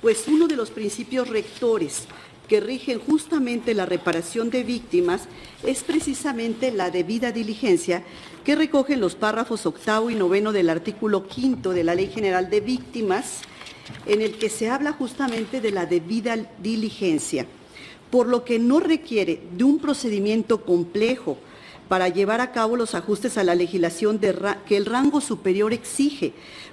pues uno de los principios rectores que rigen justamente la reparación de víctimas es precisamente la debida diligencia que recogen los párrafos 8º y 9 del artículo 5 de la Ley General de Víctimas, en el que se habla justamente de la debida diligencia, por lo que no requiere de un procedimiento complejo para llevar a cabo los ajustes a la legislación que el rango superior exige,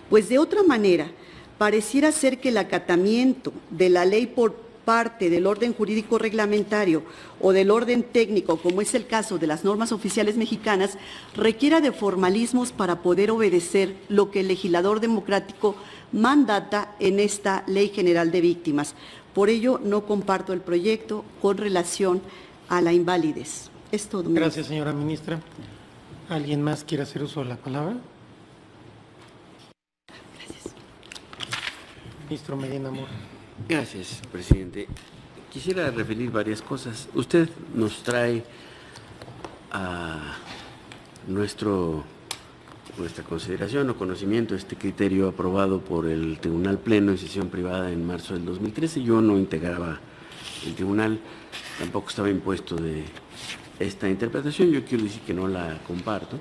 pues de otra manera pareciera ser que el acatamiento de la ley por parte del orden jurídico reglamentario o del orden técnico, como es el caso de las normas oficiales mexicanas, requiera de formalismos para poder obedecer lo que el legislador democrático mandata en esta Ley General de Víctimas. Por ello, no comparto el proyecto con relación a la invalidez. Es todo. Gracias, señora ministra. ¿Alguien más quiere hacer uso de la palabra? Gracias. Ministro Medina Mora. Gracias, presidente. Quisiera referir varias cosas. Usted nos trae a nuestra consideración o conocimiento este criterio aprobado por el Tribunal Pleno en sesión privada en marzo del 2013. Yo no integraba el tribunal, tampoco estaba impuesto de esta interpretación. Yo quiero decir que no la comparto.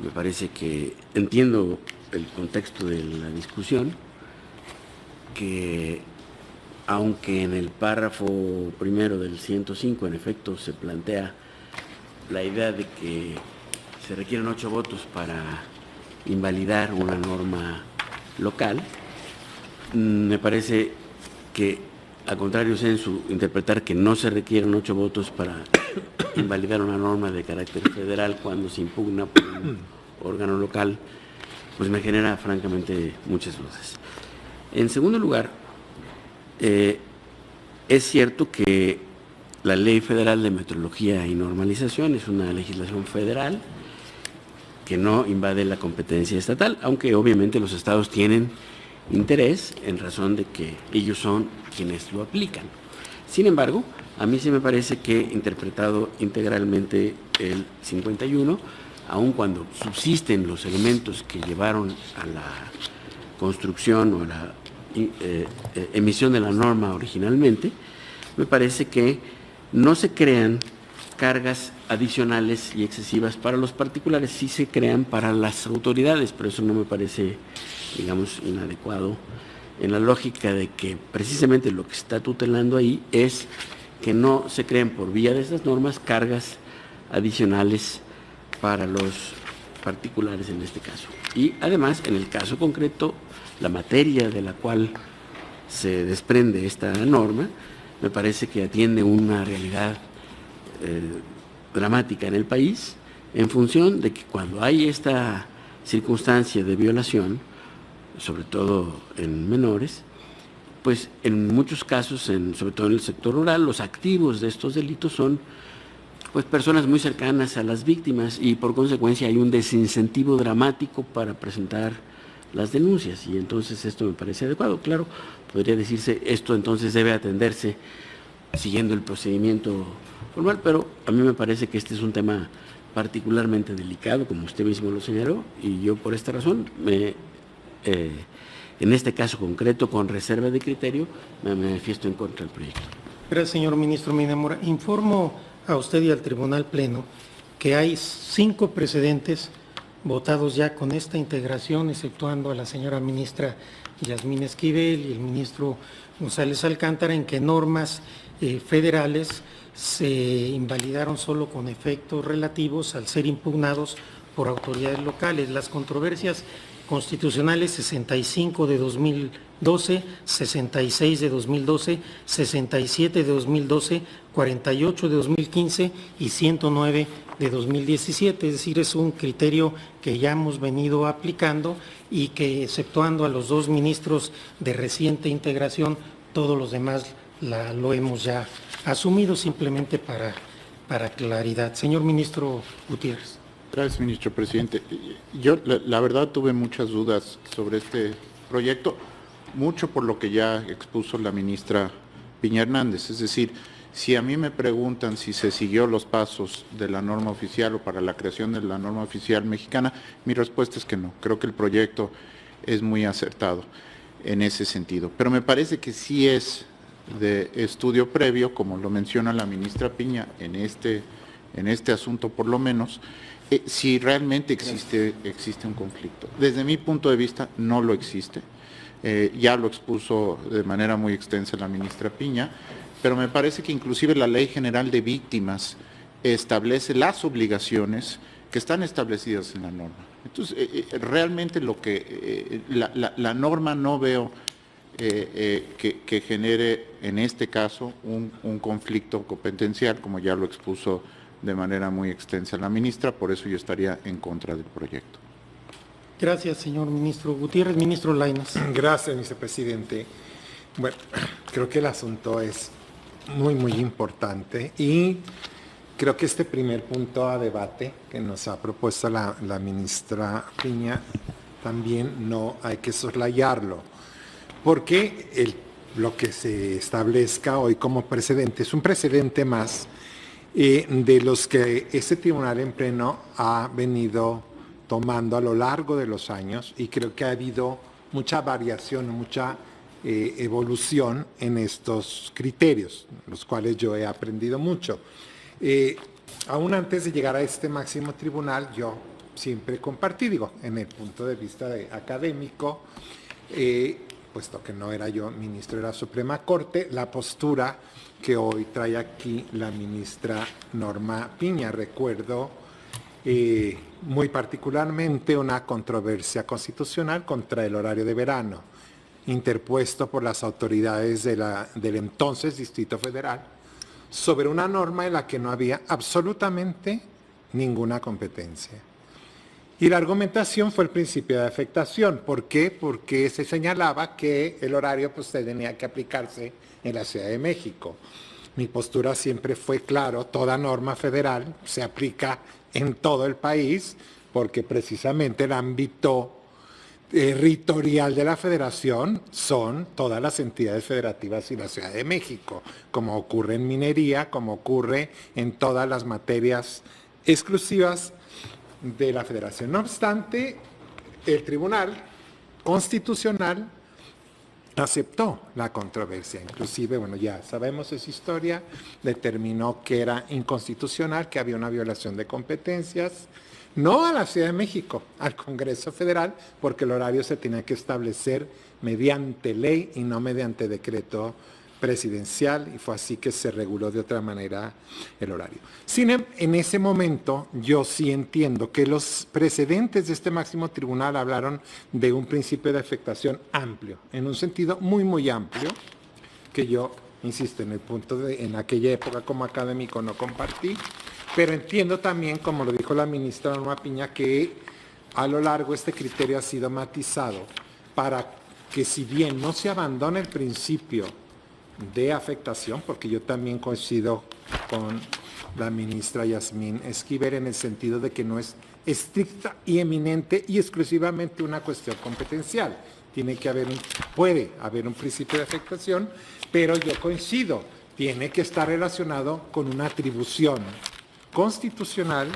Me parece que entiendo el contexto de la discusión, que aunque en el párrafo primero del 105 en efecto se plantea la idea de que se requieren 8 votos para invalidar una norma local, me parece que, al contrario sensu, interpretar que no se requieren 8 votos para invalidar una norma de carácter federal cuando se impugna por un órgano local, pues me genera francamente muchas dudas. En segundo lugar, es cierto que la Ley Federal de Metrología y Normalización es una legislación federal que no invade la competencia estatal, aunque obviamente los estados tienen interés en razón de que ellos son quienes lo aplican. Sin embargo, a mí sí me parece que interpretado integralmente el 51, aun cuando subsisten los elementos que llevaron a la construcción o a la emisión de la norma originalmente, me parece que no se crean cargas adicionales y excesivas para los particulares, sí se crean para las autoridades, pero eso no me parece, digamos, inadecuado en la lógica de que precisamente lo que está tutelando ahí es que no se creen por vía de estas normas cargas adicionales para los particulares en este caso. Y además, en el caso concreto, la materia de la cual se desprende esta norma, me parece que atiende una realidad dramática en el país, en función de que cuando hay esta circunstancia de violación, sobre todo en menores, pues en muchos casos, sobre todo en el sector rural, los activos de estos delitos son pues personas muy cercanas a las víctimas y por consecuencia hay un desincentivo dramático para presentar las denuncias y entonces esto me parece adecuado. Claro, podría decirse esto entonces debe atenderse siguiendo el procedimiento formal, pero a mí me parece que este es un tema particularmente delicado, como usted mismo lo señaló, y yo por esta razón, en este caso concreto, con reserva de criterio, me manifiesto en contra del proyecto. Gracias, señor ministro Minamora. Informo a usted y al Tribunal Pleno que hay 5 precedentes votados ya con esta integración, exceptuando a la señora ministra Yasmín Esquivel y el ministro González Alcántara, en que normas federales se invalidaron solo con efectos relativos al ser impugnados por autoridades locales. Las controversias constitucionales 65 de 2012, 66 de 2012, 67 de 2012, 48 de 2015 y 109 de 2017. Es decir, es un criterio que ya hemos venido aplicando y que, exceptuando a los 2 ministros de reciente integración, todos los demás lo hemos ya asumido, simplemente para claridad. Señor ministro Gutiérrez. Gracias, ministro presidente. Yo, la verdad, tuve muchas dudas sobre este proyecto, mucho por lo que ya expuso la ministra Piña Hernández. Es decir, si a mí me preguntan si se siguió los pasos de la norma oficial o para la creación de la norma oficial mexicana, mi respuesta es que no. Creo que el proyecto es muy acertado en ese sentido. Pero me parece que sí es de estudio previo, como lo menciona la ministra Piña en este asunto por lo menos, si realmente existe un conflicto. Desde mi punto de vista no lo existe, ya lo expuso de manera muy extensa la ministra Piña, pero me parece que inclusive la Ley General de Víctimas establece las obligaciones que están establecidas en la norma. Entonces, realmente lo que la norma no veo que genere en este caso un conflicto competencial, como ya lo expuso de manera muy extensa la ministra, por eso yo estaría en contra del proyecto. Gracias, señor ministro Gutiérrez. Ministro Lainez. Gracias, vicepresidente. Bueno, creo que el asunto es muy importante y creo que este primer punto a debate que nos ha propuesto la ministra Piña también no hay que soslayarlo, porque lo que se establezca hoy como precedente es un precedente más de los que este tribunal en pleno ha venido tomando a lo largo de los años, y creo que ha habido mucha variación, mucha evolución en estos criterios, los cuales yo he aprendido mucho. Aún antes de llegar a este máximo tribunal, yo siempre compartí, en el punto de vista académico, puesto que no era yo ministro de la Suprema Corte, la postura que hoy trae aquí la ministra Norma Piña. Recuerdo muy particularmente una controversia constitucional contra el horario de verano, interpuesto por las autoridades del entonces Distrito Federal, sobre una norma en la que no había absolutamente ninguna competencia. Y la argumentación fue el principio de afectación. ¿Por qué? Porque se señalaba que el horario tenía que aplicarse en la Ciudad de México. Mi postura siempre fue claro, toda norma federal se aplica en todo el país, porque precisamente el ámbito territorial de la federación son todas las entidades federativas y la Ciudad de México, como ocurre en minería, como ocurre en todas las materias exclusivas de la federación. No obstante, el Tribunal Constitucional aceptó la controversia, inclusive, bueno, ya sabemos esa historia, determinó que era inconstitucional, que había una violación de competencias, no a la Ciudad de México, al Congreso Federal, porque el horario se tenía que establecer mediante ley y no mediante decreto presidencial, y fue así que se reguló de otra manera el horario. En ese momento, yo sí entiendo que los precedentes de este máximo tribunal hablaron de un principio de afectación amplio, en un sentido muy, muy amplio, que yo, insisto, en aquella época como académico no compartí, pero entiendo también, como lo dijo la ministra Norma Piña, que a lo largo este criterio ha sido matizado para que, si bien no se abandone el principio de afectación, porque yo también coincido con la ministra Yasmín Esquivel en el sentido de que no es estricta y eminente y exclusivamente una cuestión competencial. Puede haber un principio de afectación, pero yo coincido, tiene que estar relacionado con una atribución constitucional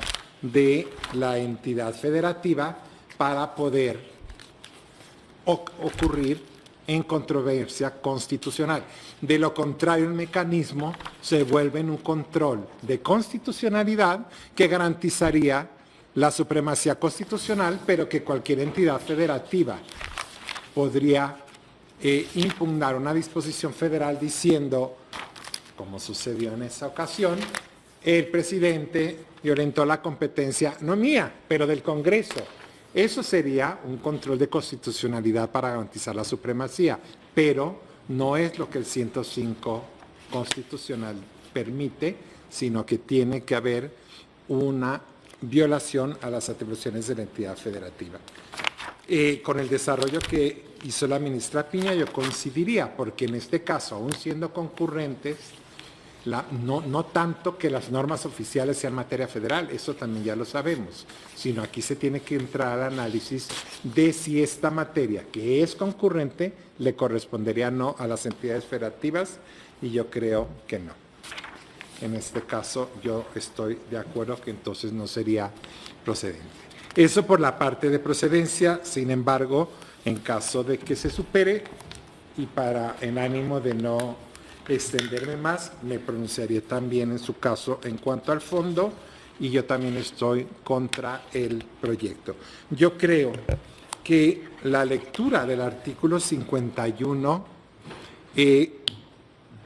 de la entidad federativa para poder ocurrir en controversia constitucional. De lo contrario, el mecanismo se vuelve en un control de constitucionalidad que garantizaría la supremacía constitucional, pero que cualquier entidad federativa podría impugnar una disposición federal diciendo, como sucedió en esa ocasión, el presidente violentó la competencia, no mía, pero del Congreso. Eso sería un control de constitucionalidad para garantizar la supremacía, pero no es lo que el 105 constitucional permite, sino que tiene que haber una violación a las atribuciones de la entidad federativa. Con el desarrollo que hizo la ministra Piña, yo coincidiría, porque en este caso, aún siendo concurrentes, no tanto que las normas oficiales sean materia federal, eso también ya lo sabemos, sino aquí se tiene que entrar al análisis de si esta materia, que es concurrente, le correspondería o no a las entidades federativas, y yo creo que no. En este caso, yo estoy de acuerdo que entonces no sería procedente. Eso por la parte de procedencia. Sin embargo, en caso de que se supere, y para en ánimo de no extenderme más, me pronunciaría también en su caso en cuanto al fondo, y yo también estoy contra el proyecto. Yo creo que la lectura del artículo 51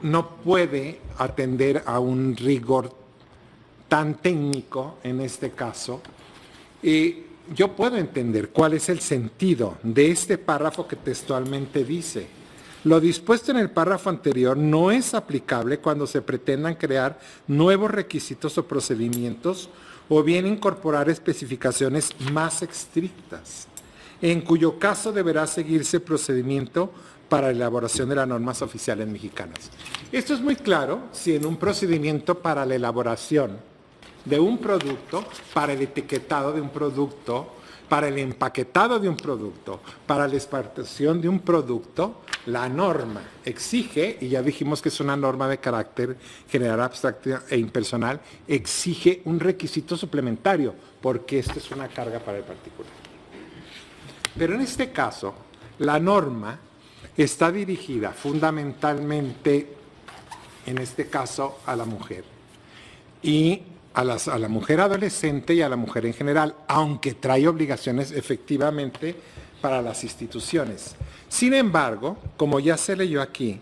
no puede atender a un rigor tan técnico en este caso. Yo puedo entender cuál es el sentido de este párrafo que textualmente dice: lo dispuesto en el párrafo anterior no es aplicable cuando se pretendan crear nuevos requisitos o procedimientos o bien incorporar especificaciones más estrictas, en cuyo caso deberá seguirse procedimiento para la elaboración de las normas oficiales mexicanas. Esto es muy claro si en un procedimiento para la elaboración de un producto, para el etiquetado de un producto, para el empaquetado de un producto, para la exportación de un producto, la norma exige, y ya dijimos que es una norma de carácter general, abstracto e impersonal, exige un requisito suplementario, porque esto es una carga para el particular. Pero en este caso, la norma está dirigida fundamentalmente, en este caso, a la mujer. Y a la mujer adolescente y a la mujer en general, aunque trae obligaciones efectivamente para las instituciones. Sin embargo, como ya se leyó aquí,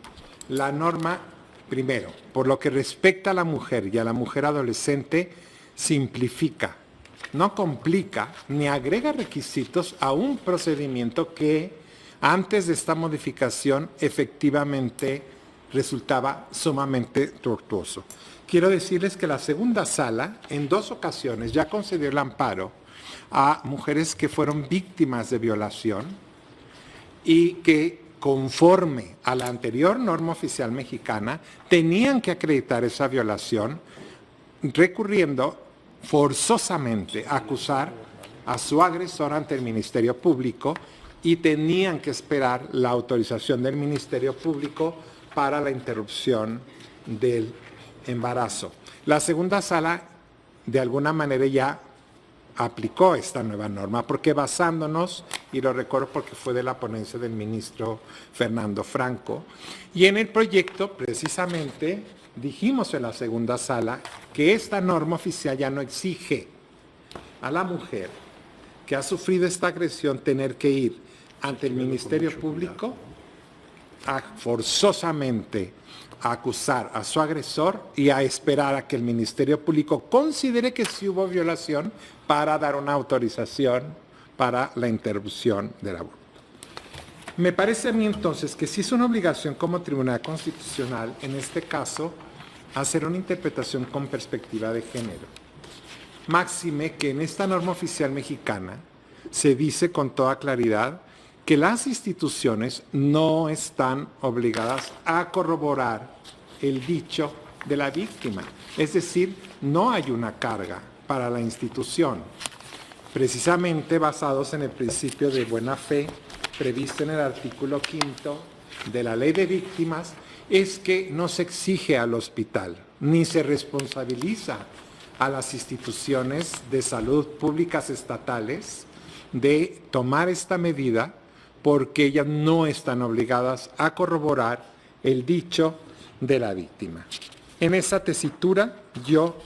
la norma, primero, por lo que respecta a la mujer y a la mujer adolescente, simplifica, no complica ni agrega requisitos a un procedimiento que antes de esta modificación efectivamente resultaba sumamente tortuoso. Quiero decirles que la segunda sala en 2 ocasiones ya concedió el amparo a mujeres que fueron víctimas de violación y que, conforme a la anterior norma oficial mexicana, tenían que acreditar esa violación recurriendo forzosamente a acusar a su agresor ante el Ministerio Público y tenían que esperar la autorización del Ministerio Público para la interrupción del embarazo. La segunda sala, de alguna manera, ya aplicó esta nueva norma, porque basándonos, y lo recuerdo porque fue de la ponencia del ministro Fernando Franco, y en el proyecto precisamente dijimos en la segunda sala que esta norma oficial ya no exige a la mujer que ha sufrido esta agresión tener que ir ante el Ministerio Público forzosamente a acusar a su agresor y a esperar a que el Ministerio Público considere que sí hubo violación para dar una autorización para la interrupción del aborto. Me parece a mí entonces que sí es una obligación como Tribunal Constitucional, en este caso, hacer una interpretación con perspectiva de género. Máxime que en esta norma oficial mexicana se dice con toda claridad que las instituciones no están obligadas a corroborar el dicho de la víctima. Es decir, no hay una carga para la institución. Precisamente basados en el principio de buena fe previsto en el artículo 5 de la Ley de Víctimas, es que no se exige al hospital, ni se responsabiliza a las instituciones de salud públicas estatales de tomar esta medida, porque ellas no están obligadas a corroborar el dicho de la víctima. En esa tesitura, yo,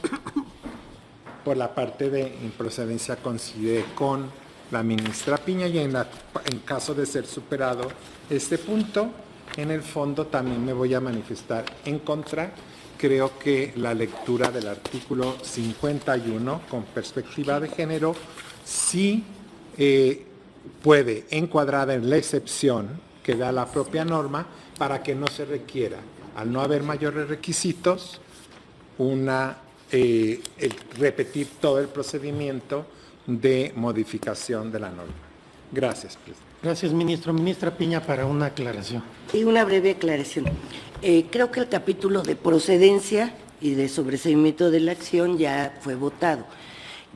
por la parte de improcedencia, coincidí con la ministra Piña y en caso de ser superado este punto, en el fondo también me voy a manifestar en contra. Creo que la lectura del artículo 51 con perspectiva de género sí puede encuadrar en la excepción que da la propia norma para que no se requiera, al no haber mayores requisitos, repetir todo el procedimiento de modificación de la norma. Gracias, presidente. Gracias, ministro. Ministra Piña, para una aclaración. Y una breve aclaración. Creo que el capítulo de procedencia y de sobreseimiento de la acción ya fue votado.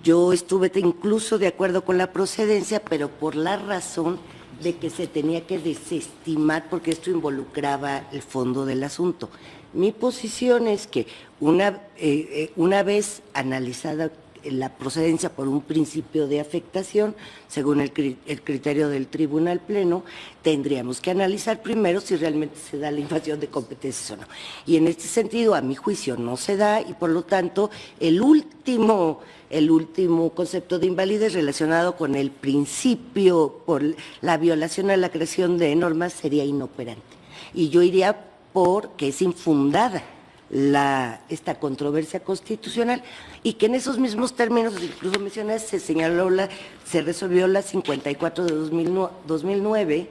Yo estuve incluso de acuerdo con la procedencia, pero por la razón de que se tenía que desestimar, porque esto involucraba el fondo del asunto. Mi posición es que una vez analizada la procedencia por un principio de afectación, según el criterio del Tribunal Pleno, tendríamos que analizar primero si realmente se da la invasión de competencias o no. Y en este sentido, a mi juicio, no se da y por lo tanto el último concepto de invalidez relacionado con el principio por la violación a la creación de normas sería inoperante. Y yo iría porque es infundada esta controversia constitucional y que en esos mismos términos, incluso mencioné, se resolvió la 54 de 2009,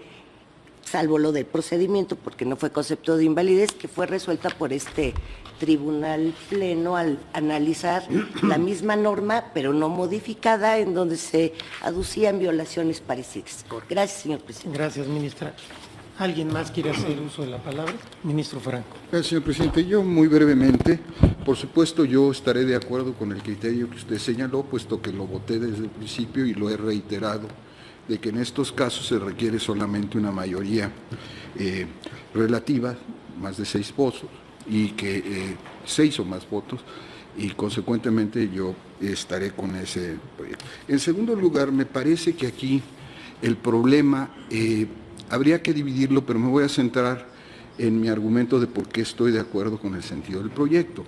salvo lo del procedimiento, porque no fue concepto de invalidez, que fue resuelta por este Tribunal Pleno al analizar la misma norma, pero no modificada, en donde se aducían violaciones parecidas. Gracias, señor presidente. Gracias, ministra. ¿Alguien más quiere hacer uso de la palabra? Ministro Franco. Gracias, señor presidente. Yo muy brevemente, por supuesto, yo estaré de acuerdo con el criterio que usted señaló, puesto que lo voté desde el principio y lo he reiterado, de que en estos casos se requiere solamente una mayoría relativa, más de 6 votos, y que 6 o más votos, y consecuentemente yo estaré con ese proyecto. En segundo lugar, me parece que aquí el problema habría que dividirlo, pero me voy a centrar en mi argumento de por qué estoy de acuerdo con el sentido del proyecto.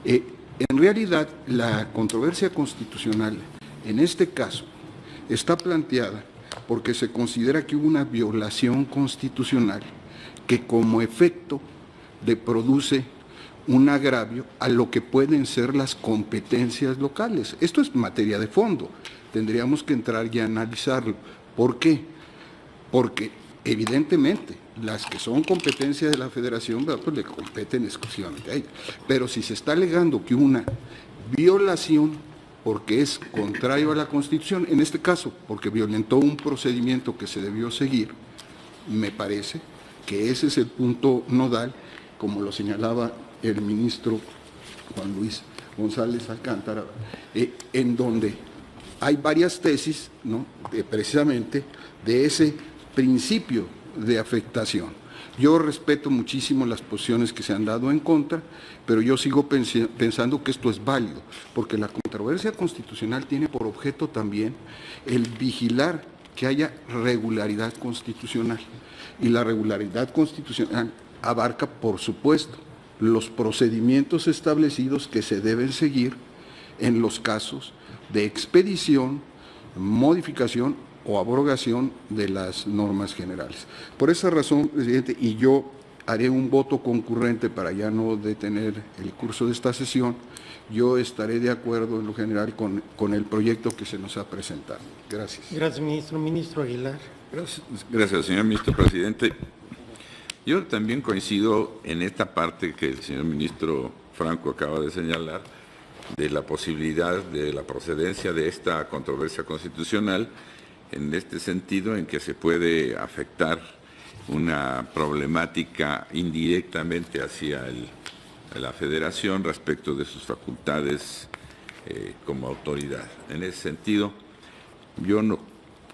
En realidad, la controversia constitucional, en este caso, está planteada porque se considera que hubo una violación constitucional que como efecto produce un agravio a lo que pueden ser las competencias locales. Esto es materia de fondo, tendríamos que entrar y analizarlo. ¿Por qué? Porque evidentemente, las que son competencia de la Federación, pues le competen exclusivamente a ella. Pero si se está alegando que una violación, porque es contrario a la Constitución, en este caso, porque violentó un procedimiento que se debió seguir, me parece que ese es el punto nodal, como lo señalaba el ministro Juan Luis González Alcántara, en donde hay varias tesis, ¿no?, precisamente de ese principio de afectación. Yo respeto muchísimo las posiciones que se han dado en contra, pero yo sigo pensando que esto es válido, porque la controversia constitucional tiene por objeto también el vigilar que haya regularidad constitucional. Y la regularidad constitucional abarca, por supuesto, los procedimientos establecidos que se deben seguir en los casos de expedición, modificación o abrogación de las normas generales. Por esa razón, presidente, y yo haré un voto concurrente para ya no detener el curso de esta sesión, yo estaré de acuerdo en lo general con el proyecto que se nos ha presentado. Gracias. Gracias, ministro. Ministro Aguilar. Gracias, señor ministro presidente. Yo también coincido en esta parte que el señor ministro Franco acaba de señalar, de la posibilidad de la procedencia de esta controversia constitucional, en este sentido en que se puede afectar una problemática indirectamente hacia la Federación respecto de sus facultades como autoridad. En ese sentido, yo no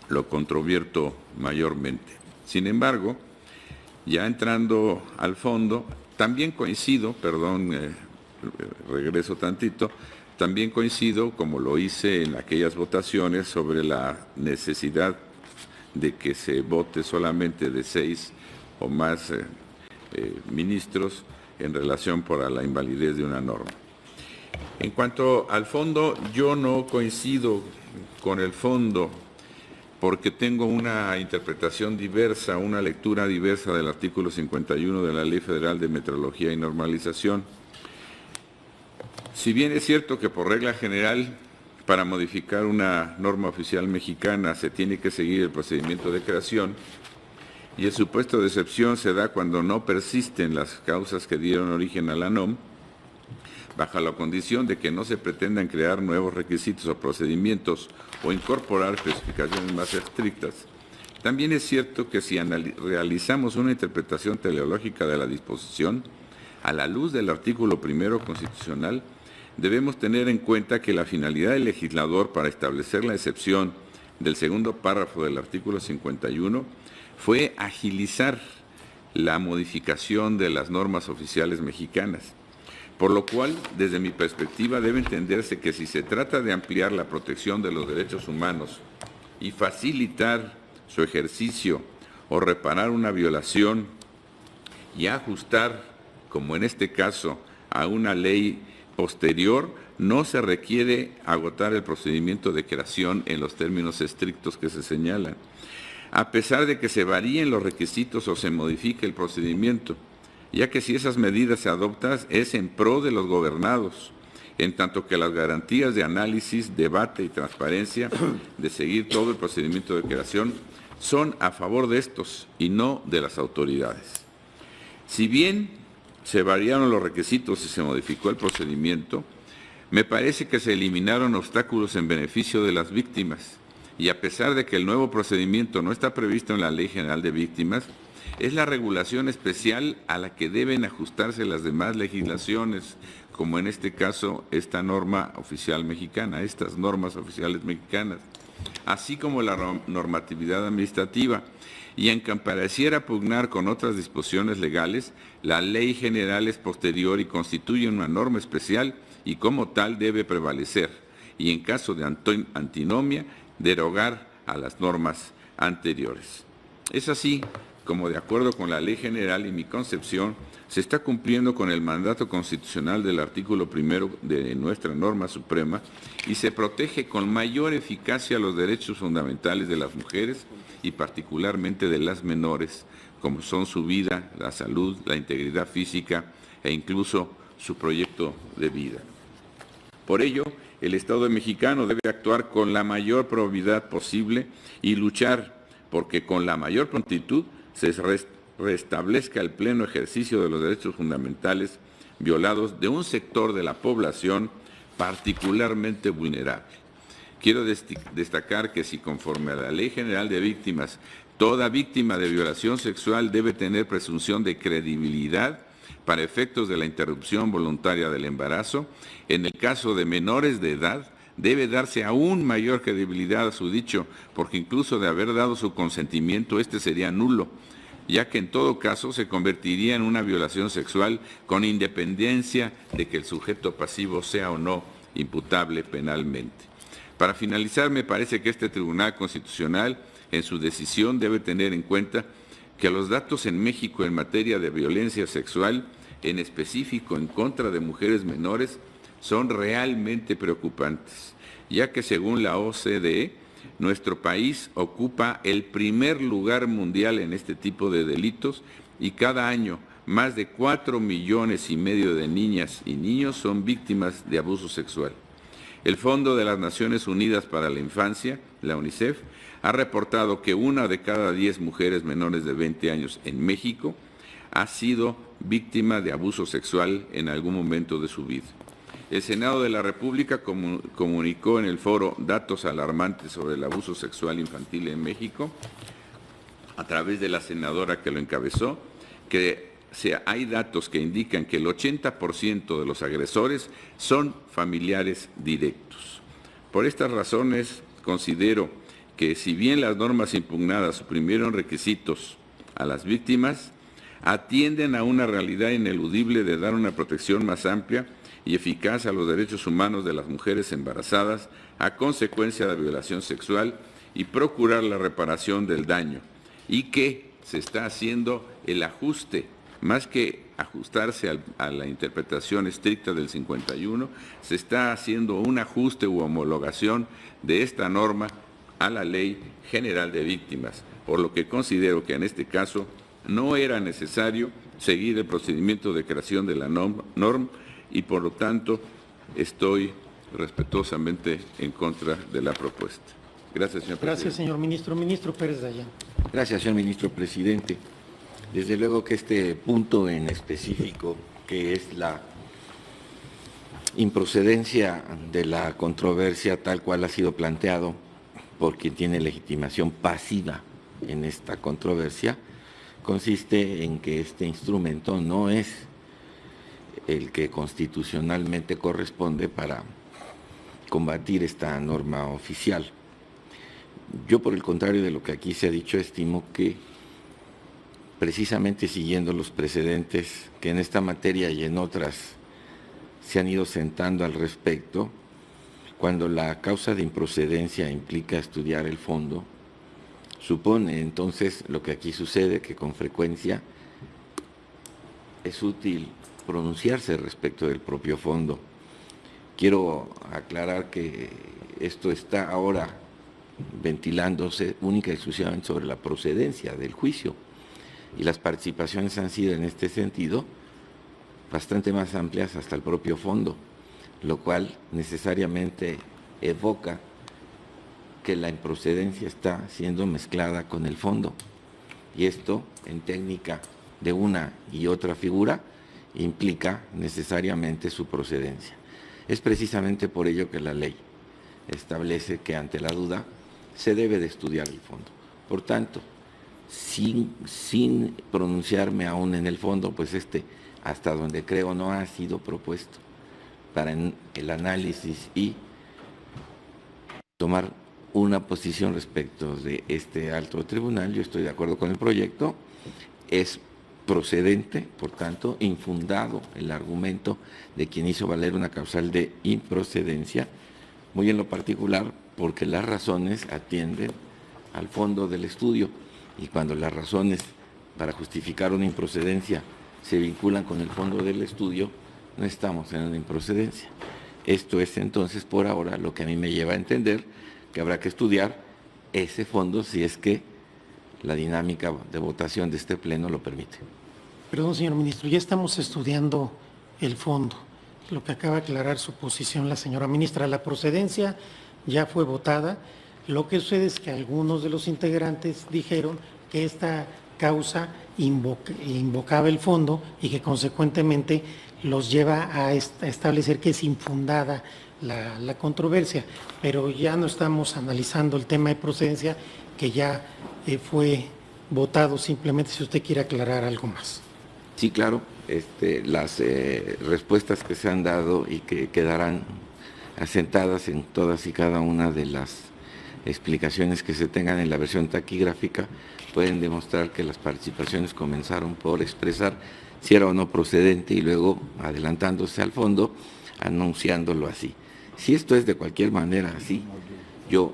lo controvierto mayormente. Sin embargo, ya entrando al fondo, también coincido, regreso tantito, también coincido, como lo hice en aquellas votaciones, sobre la necesidad de que se vote solamente de 6 o más ministros en relación por la invalidez de una norma. En cuanto al fondo, yo no coincido con el fondo porque tengo una interpretación diversa, una lectura diversa del artículo 51 de la Ley Federal de Metrología y Normalización. Si bien es cierto que por regla general, para modificar una norma oficial mexicana se tiene que seguir el procedimiento de creación, y el supuesto de excepción se da cuando no persisten las causas que dieron origen a la NOM, bajo la condición de que no se pretendan crear nuevos requisitos o procedimientos o incorporar especificaciones más estrictas. También es cierto que si realizamos una interpretación teleológica de la disposición, a la luz del artículo 1 constitucional, debemos tener en cuenta que la finalidad del legislador para establecer la excepción del segundo párrafo del artículo 51 fue agilizar la modificación de las normas oficiales mexicanas. Por lo cual, desde mi perspectiva, debe entenderse que si se trata de ampliar la protección de los derechos humanos y facilitar su ejercicio o reparar una violación y ajustar, como en este caso, a una ley posterior, no se requiere agotar el procedimiento de creación en los términos estrictos que se señalan, a pesar de que se varíen los requisitos o se modifique el procedimiento, ya que si esas medidas se adoptan es en pro de los gobernados, en tanto que las garantías de análisis, debate y transparencia de seguir todo el procedimiento de creación son a favor de estos y no de las autoridades. Si bien se variaron los requisitos y se modificó el procedimiento, me parece que se eliminaron obstáculos en beneficio de las víctimas, y a pesar de que el nuevo procedimiento no está previsto en la Ley General de Víctimas, es la regulación especial a la que deben ajustarse las demás legislaciones, como en este caso esta norma oficial mexicana, estas normas oficiales mexicanas, así como la normatividad administrativa, y en que pareciera pugnar con otras disposiciones legales, la ley general es posterior y constituye una norma especial y como tal debe prevalecer, y en caso de antinomia, derogar a las normas anteriores. Es así como, de acuerdo con la ley general y mi concepción, se está cumpliendo con el mandato constitucional del artículo 1 de nuestra norma suprema y se protege con mayor eficacia los derechos fundamentales de las mujeres y particularmente de las menores, como son su vida, la salud, la integridad física e incluso su proyecto de vida. Por ello, el Estado mexicano debe actuar con la mayor probidad posible y luchar porque con la mayor prontitud se restablezca el pleno ejercicio de los derechos fundamentales violados de un sector de la población particularmente vulnerable. Quiero destacar que si conforme a la Ley General de Víctimas, toda víctima de violación sexual debe tener presunción de credibilidad para efectos de la interrupción voluntaria del embarazo, en el caso de menores de edad debe darse aún mayor credibilidad a su dicho, porque incluso de haber dado su consentimiento, este sería nulo, ya que en todo caso se convertiría en una violación sexual con independencia de que el sujeto pasivo sea o no imputable penalmente. Para finalizar, me parece que este Tribunal Constitucional, en su decisión, debe tener en cuenta que los datos en México en materia de violencia sexual, en específico en contra de mujeres menores, son realmente preocupantes, ya que según la OCDE, nuestro país ocupa el primer lugar mundial en este tipo de delitos y cada año más de 4,5 millones de niñas y niños son víctimas de abuso sexual. El Fondo de las Naciones Unidas para la Infancia, la UNICEF, ha reportado que 1 de cada 10 mujeres menores de 20 años en México ha sido víctima de abuso sexual en algún momento de su vida. El Senado de la República comunicó en el foro Datos Alarmantes sobre el Abuso Sexual Infantil en México, a través de la senadora que lo encabezó, que hay datos que indican que el 80% de los agresores son familiares directos. Por estas razones, considero que si bien las normas impugnadas suprimieron requisitos a las víctimas, atienden a una realidad ineludible de dar una protección más amplia y eficaz a los derechos humanos de las mujeres embarazadas a consecuencia de violación sexual y procurar la reparación del daño, y que se está haciendo el ajuste, más que ajustarse a la interpretación estricta del 51, se está haciendo un ajuste u homologación de esta norma a la Ley General de Víctimas, por lo que considero que en este caso no era necesario seguir el procedimiento de creación de la norma y por lo tanto estoy respetuosamente en contra de la propuesta. Gracias, señor presidente. Gracias, señor ministro. Ministro Pérez Dayán. Gracias, señor ministro presidente. Desde luego que este punto en específico, que es la improcedencia de la controversia tal cual ha sido planteado por quien tiene legitimación pasiva en esta controversia, consiste en que este instrumento no es el que constitucionalmente corresponde para combatir esta norma oficial. Yo, por el contrario de lo que aquí se ha dicho, estimo que precisamente siguiendo los precedentes que en esta materia y en otras se han ido sentando al respecto, cuando la causa de improcedencia implica estudiar el fondo, supone entonces lo que aquí sucede, que con frecuencia es útil pronunciarse respecto del propio fondo. Quiero aclarar que esto está ahora ventilándose única y exclusivamente sobre la procedencia del juicio, y las participaciones han sido en este sentido bastante más amplias hasta el propio fondo, lo cual necesariamente evoca que la improcedencia está siendo mezclada con el fondo, y esto en técnica de una y otra figura implica necesariamente su procedencia. Es precisamente por ello que la ley establece que ante la duda se debe de estudiar el fondo. Por tanto, sin pronunciarme aún en el fondo, pues hasta donde creo no ha sido propuesto para el análisis y tomar una posición respecto de este alto tribunal. Yo estoy de acuerdo con el proyecto, es procedente, por tanto, infundado el argumento de quien hizo valer una causal de improcedencia, muy en lo particular porque las razones atienden al fondo del estudio, y cuando las razones para justificar una improcedencia se vinculan con el fondo del estudio, no estamos en una improcedencia. Esto es entonces por ahora lo que a mí me lleva a entender que habrá que estudiar ese fondo si es que la dinámica de votación de este pleno lo permite. Perdón, señor ministro, ya estamos estudiando el fondo, lo que acaba de aclarar su posición la señora ministra. La procedencia ya fue votada. Lo que sucede es que algunos de los integrantes dijeron que esta causa invocaba el fondo y que consecuentemente los lleva a establecer que es infundada la controversia, pero ya no estamos analizando el tema de procedencia, que ya fue votado. Simplemente si usted quiere aclarar algo más. Sí, claro, las respuestas que se han dado y que quedarán asentadas en todas y cada una de las explicaciones que se tengan en la versión taquigráfica, pueden demostrar que las participaciones comenzaron por expresar si era o no procedente y luego adelantándose al fondo, anunciándolo así. Si esto es de cualquier manera así, yo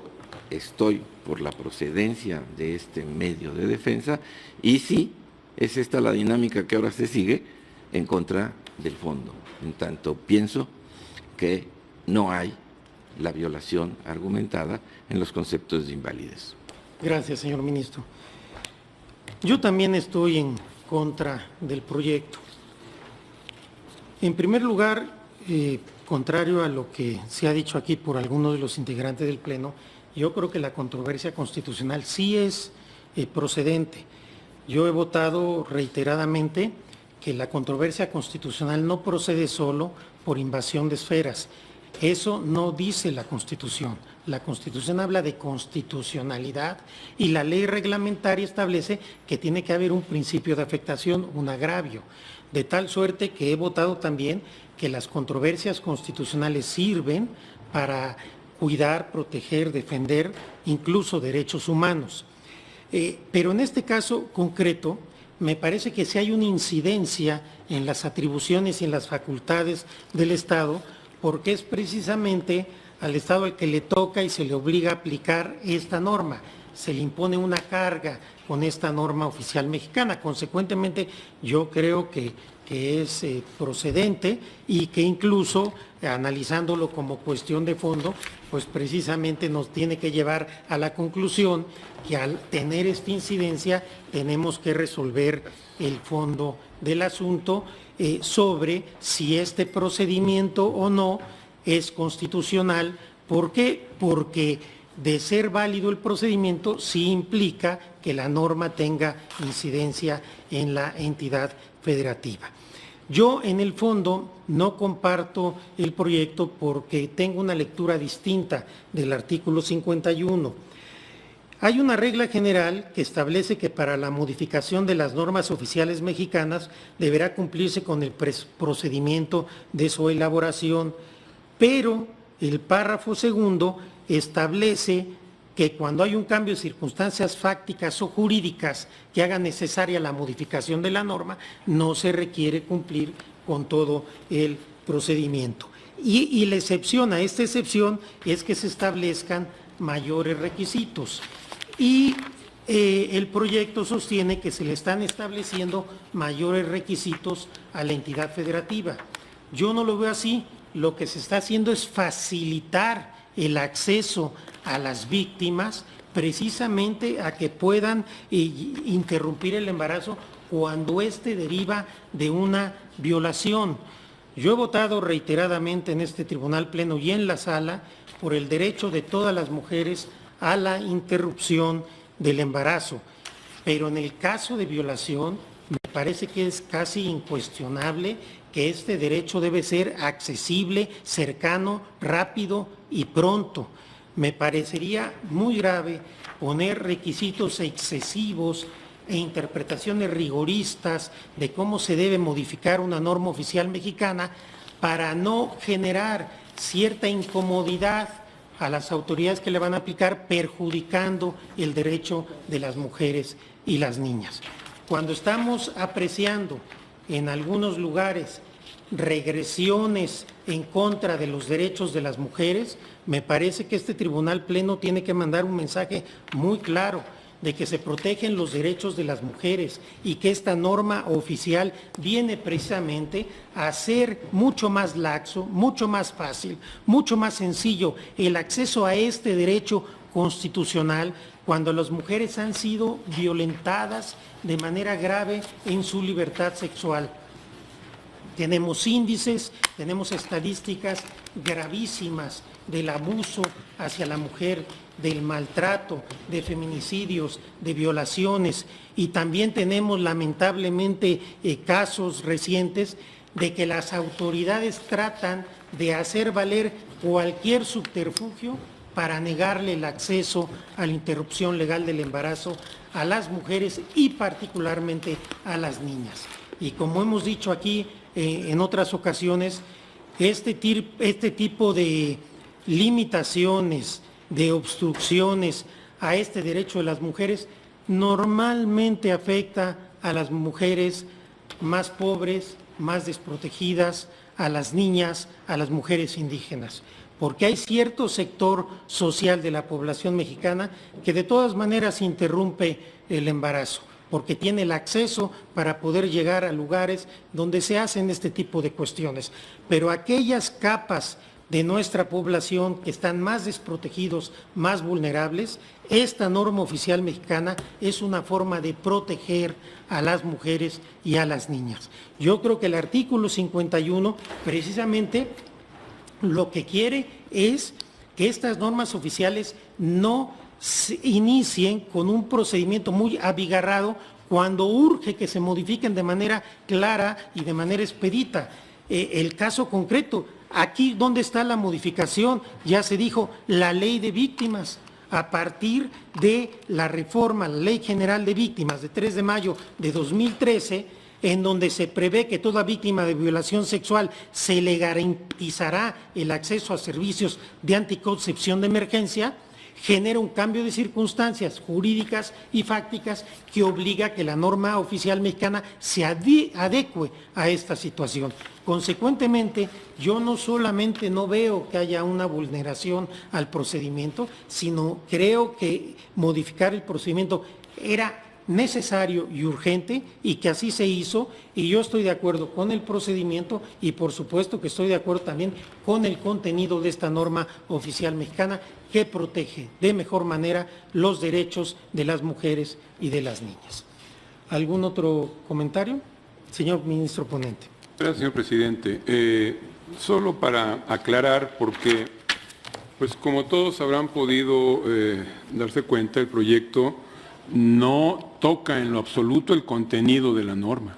estoy por la procedencia de este medio de defensa y sí, es esta la dinámica que ahora se sigue en contra del fondo. En tanto, pienso que no hay la violación argumentada en los conceptos de invalidez. Gracias, señor ministro. Yo también estoy en contra del proyecto. En primer lugar, contrario a lo que se ha dicho aquí por algunos de los integrantes del Pleno, yo creo que la controversia constitucional sí es procedente. Yo he votado reiteradamente que la controversia constitucional no procede solo por invasión de esferas. Eso no dice la Constitución. La Constitución habla de constitucionalidad y la ley reglamentaria establece que tiene que haber un principio de afectación, un agravio. De tal suerte que he votado también que las controversias constitucionales sirven para cuidar, proteger, defender incluso derechos humanos. Pero en este caso concreto, me parece que si hay una incidencia en las atribuciones y en las facultades del Estado, porque es precisamente al Estado al que le toca y se le obliga a aplicar esta norma. Se le impone una carga con esta norma oficial mexicana. Consecuentemente, yo creo que es procedente y que incluso, analizándolo como cuestión de fondo, pues precisamente nos tiene que llevar a la conclusión que al tener esta incidencia tenemos que resolver el fondo del asunto sobre si este procedimiento o no es constitucional. ¿Por qué? Porque de ser válido el procedimiento sí implica que la norma tenga incidencia en la entidad federativa. Yo en el fondo no comparto el proyecto porque tengo una lectura distinta del artículo 51. Hay una regla general que establece que para la modificación de las normas oficiales mexicanas deberá cumplirse con el procedimiento de su elaboración, pero el párrafo segundo establece que cuando hay un cambio de circunstancias fácticas o jurídicas que haga necesaria la modificación de la norma, no se requiere cumplir con todo el procedimiento. Y la excepción a esta excepción es que se establezcan mayores requisitos. Y el proyecto sostiene que se le están estableciendo mayores requisitos a la entidad federativa. Yo no lo veo así. Lo que se está haciendo es facilitar el acceso a las víctimas precisamente a que puedan interrumpir el embarazo cuando éste deriva de una violación. Yo he votado reiteradamente en este tribunal pleno y en la sala por el derecho de todas las mujeres a la interrupción del embarazo, pero en el caso de violación me parece que es casi incuestionable que este derecho debe ser accesible, cercano, rápido y pronto. Me parecería muy grave poner requisitos excesivos e interpretaciones rigoristas de cómo se debe modificar una norma oficial mexicana para no generar cierta incomodidad a las autoridades que le van a aplicar, perjudicando el derecho de las mujeres y las niñas. Cuando estamos apreciando en algunos lugares regresiones en contra de los derechos de las mujeres, me parece que este tribunal pleno tiene que mandar un mensaje muy claro de que se protegen los derechos de las mujeres y que esta norma oficial viene precisamente a hacer mucho más laxo, mucho más fácil, mucho más sencillo el acceso a este derecho constitucional cuando las mujeres han sido violentadas de manera grave en su libertad sexual. Tenemos índices, tenemos estadísticas gravísimas del abuso hacia la mujer, del maltrato, de feminicidios, de violaciones, y también tenemos lamentablemente casos recientes de que las autoridades tratan de hacer valer cualquier subterfugio para negarle el acceso a la interrupción legal del embarazo a las mujeres y particularmente a las niñas. Y como hemos dicho aquí en otras ocasiones, este tipo de limitaciones, de obstrucciones a este derecho de las mujeres, normalmente afecta a las mujeres más pobres, más desprotegidas, a las niñas, a las mujeres indígenas, porque hay cierto sector social de la población mexicana que de todas maneras interrumpe el embarazo, porque tiene el acceso para poder llegar a lugares donde se hacen este tipo de cuestiones. Pero aquellas capas de nuestra población que están más desprotegidos, más vulnerables, esta norma oficial mexicana es una forma de proteger a las mujeres y a las niñas. Yo creo que el artículo 51 precisamente lo que quiere es que estas normas oficiales no se inicien con un procedimiento muy abigarrado cuando urge que se modifiquen de manera clara y de manera expedita. El caso concreto, aquí donde está la modificación, ya se dijo, la ley de víctimas. A partir de la reforma, la Ley General de Víctimas de 3 de mayo de 2013, en donde se prevé que toda víctima de violación sexual se le garantizará el acceso a servicios de anticoncepción de emergencia, genera un cambio de circunstancias jurídicas y fácticas que obliga a que la norma oficial mexicana se adecue a esta situación. Consecuentemente, yo no solamente no veo que haya una vulneración al procedimiento, sino creo que modificar el procedimiento era necesario y urgente y que así se hizo, y yo estoy de acuerdo con el procedimiento y por supuesto que estoy de acuerdo también con el contenido de esta norma oficial mexicana que protege de mejor manera los derechos de las mujeres y de las niñas. ¿Algún otro comentario? Señor ministro ponente. Gracias, señor presidente. Solo para aclarar, porque pues como todos habrán podido darse cuenta, el proyecto no toca en lo absoluto el contenido de la norma.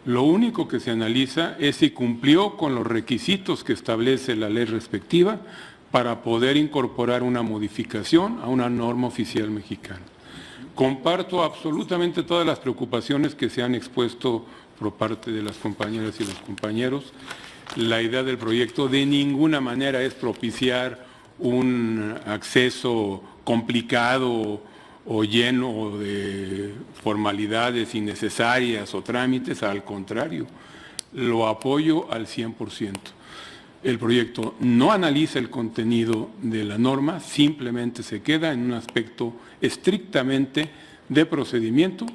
Lo único que se analiza es si cumplió con los requisitos que establece la ley respectiva para poder incorporar una modificación a una norma oficial mexicana. Comparto absolutamente todas las preocupaciones que se han expuesto por parte de las compañeras y los compañeros. La idea del proyecto de ninguna manera es propiciar un acceso complicado o lleno de formalidades innecesarias o trámites, al contrario, lo apoyo al 100%. El proyecto no analiza el contenido de la norma, simplemente se queda en un aspecto estrictamente de procedimiento.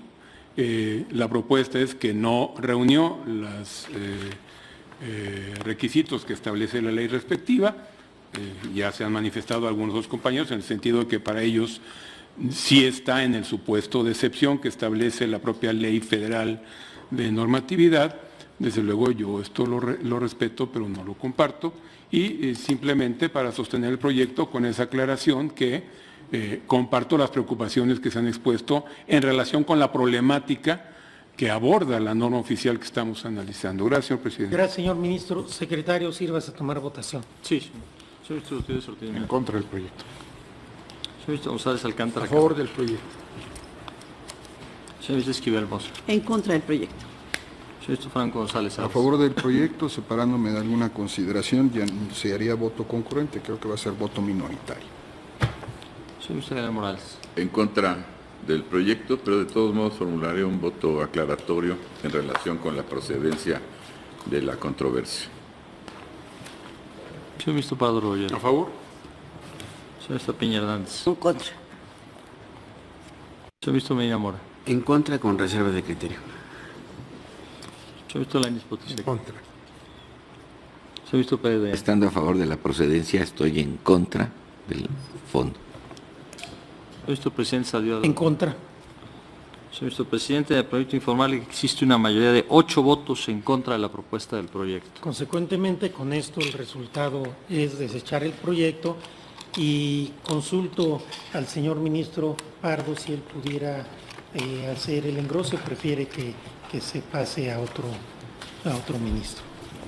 La propuesta es que no reunió los requisitos que establece la ley respectiva. Ya se han manifestado algunos otros compañeros en el sentido de que para ellos sí está en el supuesto de excepción que establece la propia Ley Federal de Normatividad. Desde luego yo esto lo respeto, pero no lo comparto, y simplemente para sostener el proyecto con esa aclaración que comparto las preocupaciones que se han expuesto en relación con la problemática que aborda la norma oficial que estamos analizando. Gracias, señor presidente. Gracias, señor ministro. Secretario, sírvase a tomar votación. Sí. Señor ministro, En contra del proyecto. Señor ministro González Alcántara. A favor del proyecto. Señor ministro Esquivel Mozo. En contra del proyecto. Señor ministro Franco González A Arce. favor del proyecto, separándome de alguna consideración, ya se haría voto concurrente, creo que va a ser voto minoritario. Señor ministro General Morales. En contra del proyecto, pero de todos modos formularé un voto aclaratorio en relación con la procedencia de la controversia. Señor ministro Pardo Rebollero. A favor. Señor ministro Piña Hernández. En contra. Señor ministro Medina Mora. En contra con reserva de criterio. Señor ministro Lainez Potisek. Contra. Señor ministro Pérez de... Estando a favor de la procedencia, estoy en contra del fondo. Señor ministro presidente Saldivar. En contra. Señor ministro presidente, me permito informarle que existe una mayoría de 8 votos en contra de la propuesta del proyecto. Consecuentemente, con esto el resultado es desechar el proyecto y consulto al señor ministro Pardo si él pudiera hacer el engrose, prefiere que se pase a otro ministro.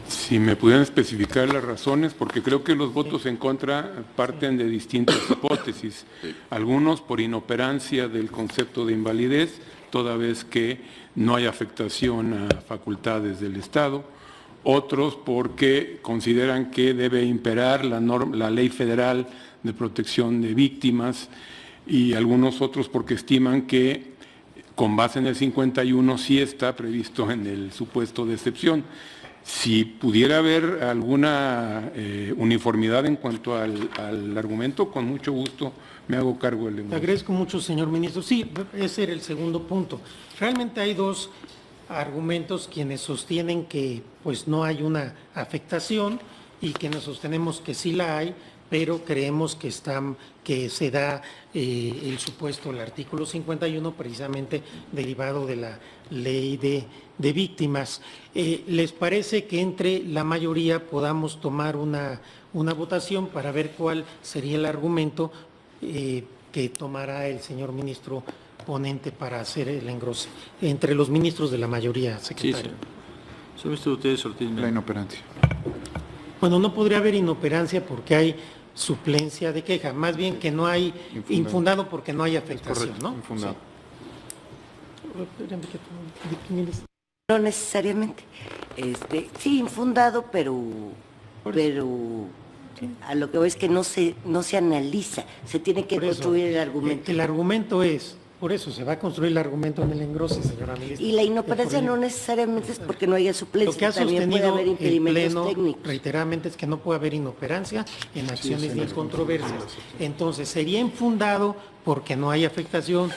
Si me pudieran especificar las razones, porque creo que los votos en contra parten de distintas hipótesis. Algunos por inoperancia del concepto de invalidez, toda vez que no hay afectación a facultades del Estado. otros porque consideran que debe imperar la ley federal de protección de víctimas y algunos otros porque estiman que con base en el 51 sí está previsto en el supuesto de excepción. Si pudiera haber alguna uniformidad en cuanto al argumento, con mucho gusto me hago cargo del lenguaje. Le agradezco mucho, señor ministro. Sí, ese era el segundo punto. Realmente hay dos argumentos quienes sostienen que pues no hay una afectación y quienes sostenemos que sí la hay, pero creemos que se da el supuesto, el artículo 51, precisamente derivado de la ley de víctimas. ¿Les parece que entre la mayoría podamos tomar una votación para ver cuál sería el argumento que tomará el señor ministro ponente para hacer el engrose entre los ministros de la mayoría, secretario? Sí, señor ministro, ustedes, Ortiz. La inoperancia. Bueno, no podría haber inoperancia porque hay suplencia de queja, más bien que no hay infundado porque no hay afectación, ¿no? Infundado. Sí. No necesariamente. Sí, infundado, pero a lo que voy es que no se analiza, se tiene que construir el argumento. El argumento es, por eso se va a construir el argumento en el engrose, señora ministra. Y la inoperancia no necesariamente es porque no haya suplencia, lo que ha también puede haber impedimentos Pleno, técnicos. Reiteradamente es que no puede haber inoperancia en acciones de controversias. Entonces, sería infundado porque no hay afectación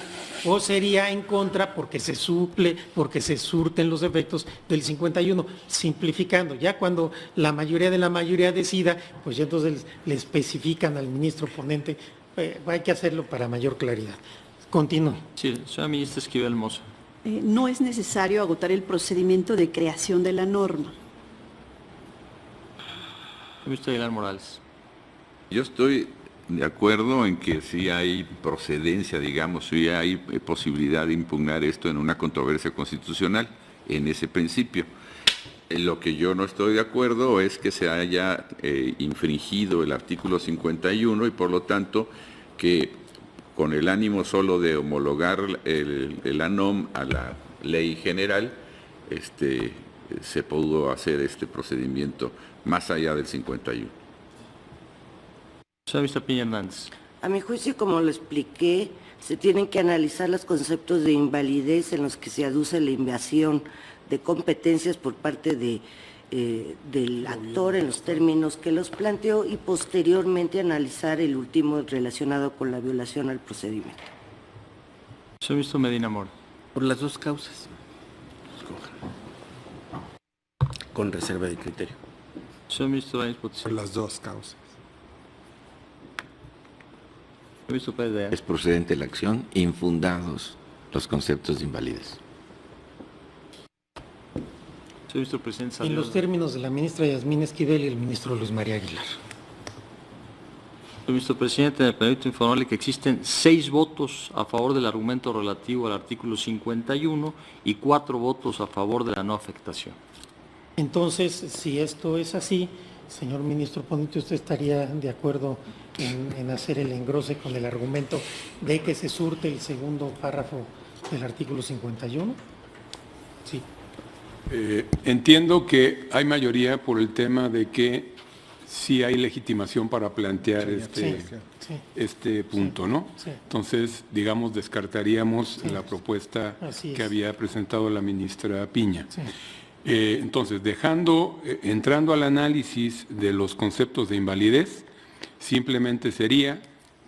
o sería en contra porque se suple, porque se surten los efectos del 51, simplificando. Ya cuando la mayoría de la mayoría decida, pues ya entonces le especifican al ministro ponente, hay que hacerlo para mayor claridad. Continúe. Sí, señora ministra Esquivel Mozo. No es necesario agotar el procedimiento de creación de la norma. Señor ministro Aguilar Morales. Yo estoy de acuerdo en que sí hay procedencia, digamos, sí hay posibilidad de impugnar esto en una controversia constitucional, en ese principio. Lo que yo no estoy de acuerdo es que se haya infringido el artículo 51 y por lo tanto que con el ánimo solo de homologar el ANOM a la ley general, se pudo hacer este procedimiento más allá del 51. Señora ministra Piña Hernández. A mi juicio, como lo expliqué, se tienen que analizar los conceptos de invalidez en los que se aduce la invasión de competencias por parte del actor en los términos que los planteó y posteriormente analizar el último relacionado con la violación al procedimiento. Señor ministro Medina Mora. Por las dos causas. Con reserva de criterio. Señor ministro Baños Potosí. Por las dos causas. Señor ministro Pérez de Aya. Es procedente la acción, infundados los conceptos de invalidez. Señor ministro presidente En los términos de la ministra Yasmín Esquivel y el ministro Luis María Aguilar. Señor ministro presidente, me permito informarle que existen 6 votos a favor del argumento relativo al artículo 51 y 4 votos a favor de la no afectación. Entonces, si esto es así, señor ministro ponente, ¿usted estaría de acuerdo en hacer el engrose con el argumento de que se surte el segundo párrafo del artículo 51? Sí. Entiendo que hay mayoría por el tema de que sí hay legitimación para plantear este punto, ¿no? Sí. Entonces, digamos, descartaríamos la propuesta que había presentado la ministra Piña. Sí. Entonces, entrando al análisis de los conceptos de invalidez, simplemente sería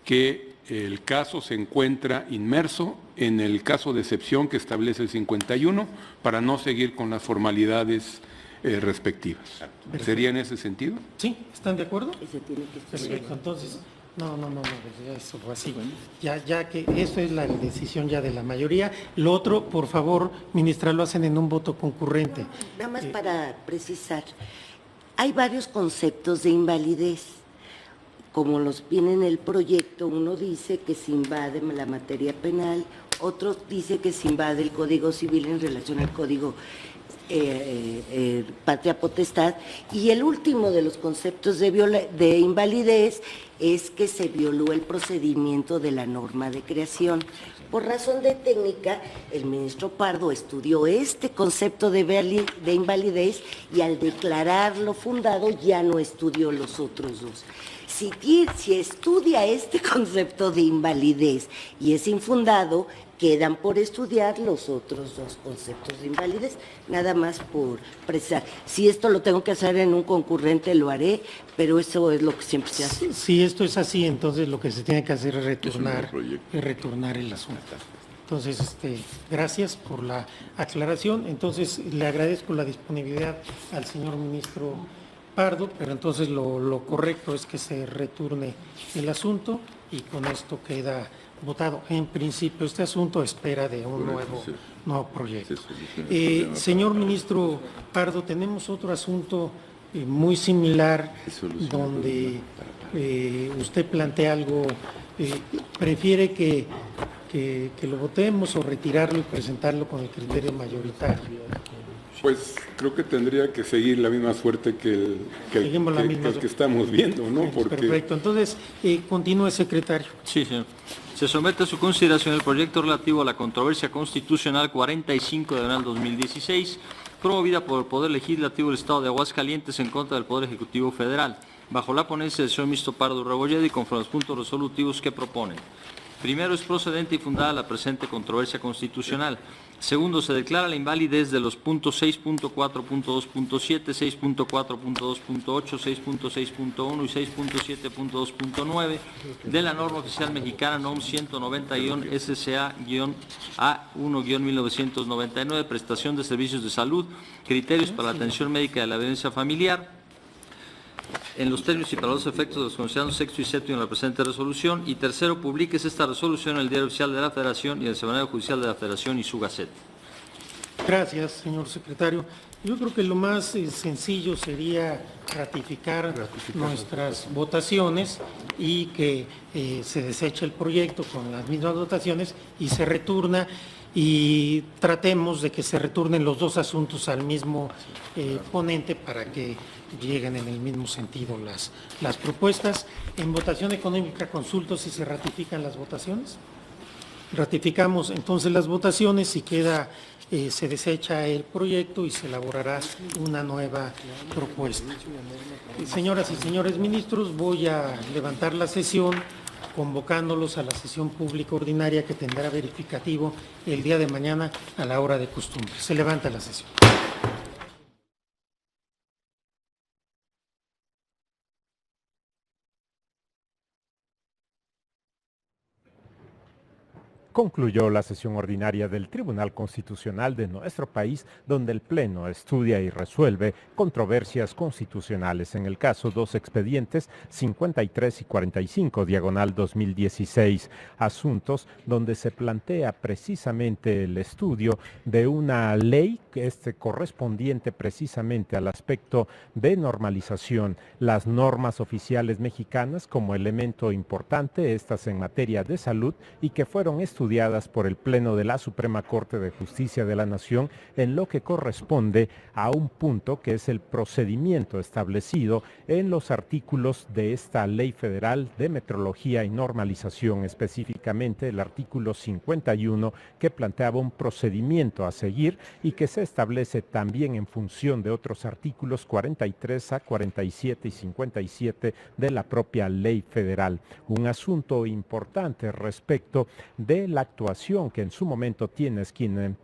que el caso se encuentra inmerso en el caso de excepción que establece el 51 para no seguir con las formalidades respectivas. Perfecto. ¿Sería en ese sentido? ¿Sí? ¿Están de acuerdo? Ese tiene que estar. Perfecto, entonces, no, ya eso fue así. Ya que eso es la decisión ya de la mayoría. Lo otro, por favor, ministra, lo hacen en un voto concurrente. Nada más para precisar, hay varios conceptos de invalidez. Como los viene en el proyecto, uno dice que se invade la materia penal, otro dice que se invade el Código Civil en relación al Código Patria Potestad, y el último de los conceptos de invalidez es que se violó el procedimiento de la norma de creación. Por razón de técnica, el ministro Pardo estudió este concepto de invalidez y al declararlo fundado ya no estudió los otros dos. Si estudia este concepto de invalidez y es infundado, quedan por estudiar los otros dos conceptos de invalidez, nada más por precisar. Si esto lo tengo que hacer en un concurrente, lo haré, pero eso es lo que siempre se hace. Si esto es así, entonces lo que se tiene que hacer es retornar el asunto. Entonces, gracias por la aclaración. Entonces, le agradezco la disponibilidad al señor ministro Pardo, pero entonces lo correcto es que se retorne el asunto y con esto queda votado. En principio, este asunto espera de un nuevo proyecto. Señor ministro Pardo, tenemos otro asunto muy similar donde usted plantea algo, prefiere que lo votemos o retirarlo y presentarlo con el criterio mayoritario. Pues creo que tendría que seguir la misma suerte que el que estamos viendo, ¿no? Porque... Perfecto. Entonces, continúe, secretario. Sí, señor. Se somete a su consideración el proyecto relativo a la controversia constitucional 45/2016, promovida por el Poder Legislativo del Estado de Aguascalientes en contra del Poder Ejecutivo Federal, bajo la ponencia del señor ministro Pardo Rebolledo y conforme a los puntos resolutivos que proponen. Primero, es procedente y fundada la presente controversia constitucional. Segundo, se declara la invalidez de los puntos 6.4.2.7, 6.4.2.8, 6.6.1 y 6.7.2.9 de la norma oficial mexicana NOM 190-SCA-A1-1999, prestación de servicios de salud, criterios para la atención médica de la violencia familiar, en los términos y para los efectos de los considerados sexto y séptimo en la presente resolución. Y tercero, publiques esta resolución en el Diario Oficial de la Federación y en el Semanario Judicial de la Federación y su Gaceta. Gracias, señor secretario. Yo creo que lo más sencillo sería ratificar nuestras votaciones y que se deseche el proyecto con las mismas votaciones y se retorna, y tratemos de que se retornen los dos asuntos al mismo ponente para que lleguen en el mismo sentido las propuestas. En votación económica consulto si se ratifican las votaciones. Ratificamos entonces las votaciones y se desecha el proyecto y se elaborará una nueva propuesta. Señoras y señores ministros, voy a levantar la sesión convocándolos a la sesión pública ordinaria que tendrá verificativo el día de mañana a la hora de costumbre. Se levanta la sesión. Concluyó la sesión ordinaria del Tribunal Constitucional de nuestro país, donde el Pleno estudia y resuelve controversias constitucionales. En el caso, dos expedientes, 53 y 45, /2016, asuntos donde se plantea precisamente el estudio de una ley que es correspondiente precisamente al aspecto de normalización, las normas oficiales mexicanas como elemento importante, estas en materia de salud, y que fueron estudiadas por el Pleno de la Suprema Corte de Justicia de la Nación en lo que corresponde a un punto que es el procedimiento establecido en los artículos de esta Ley Federal de Metrología y Normalización, específicamente el artículo 51, que planteaba un procedimiento a seguir y que se establece también en función de otros artículos 43 a 47 y 57 de la propia Ley Federal. Un asunto importante respecto de la actuación que en su momento quienes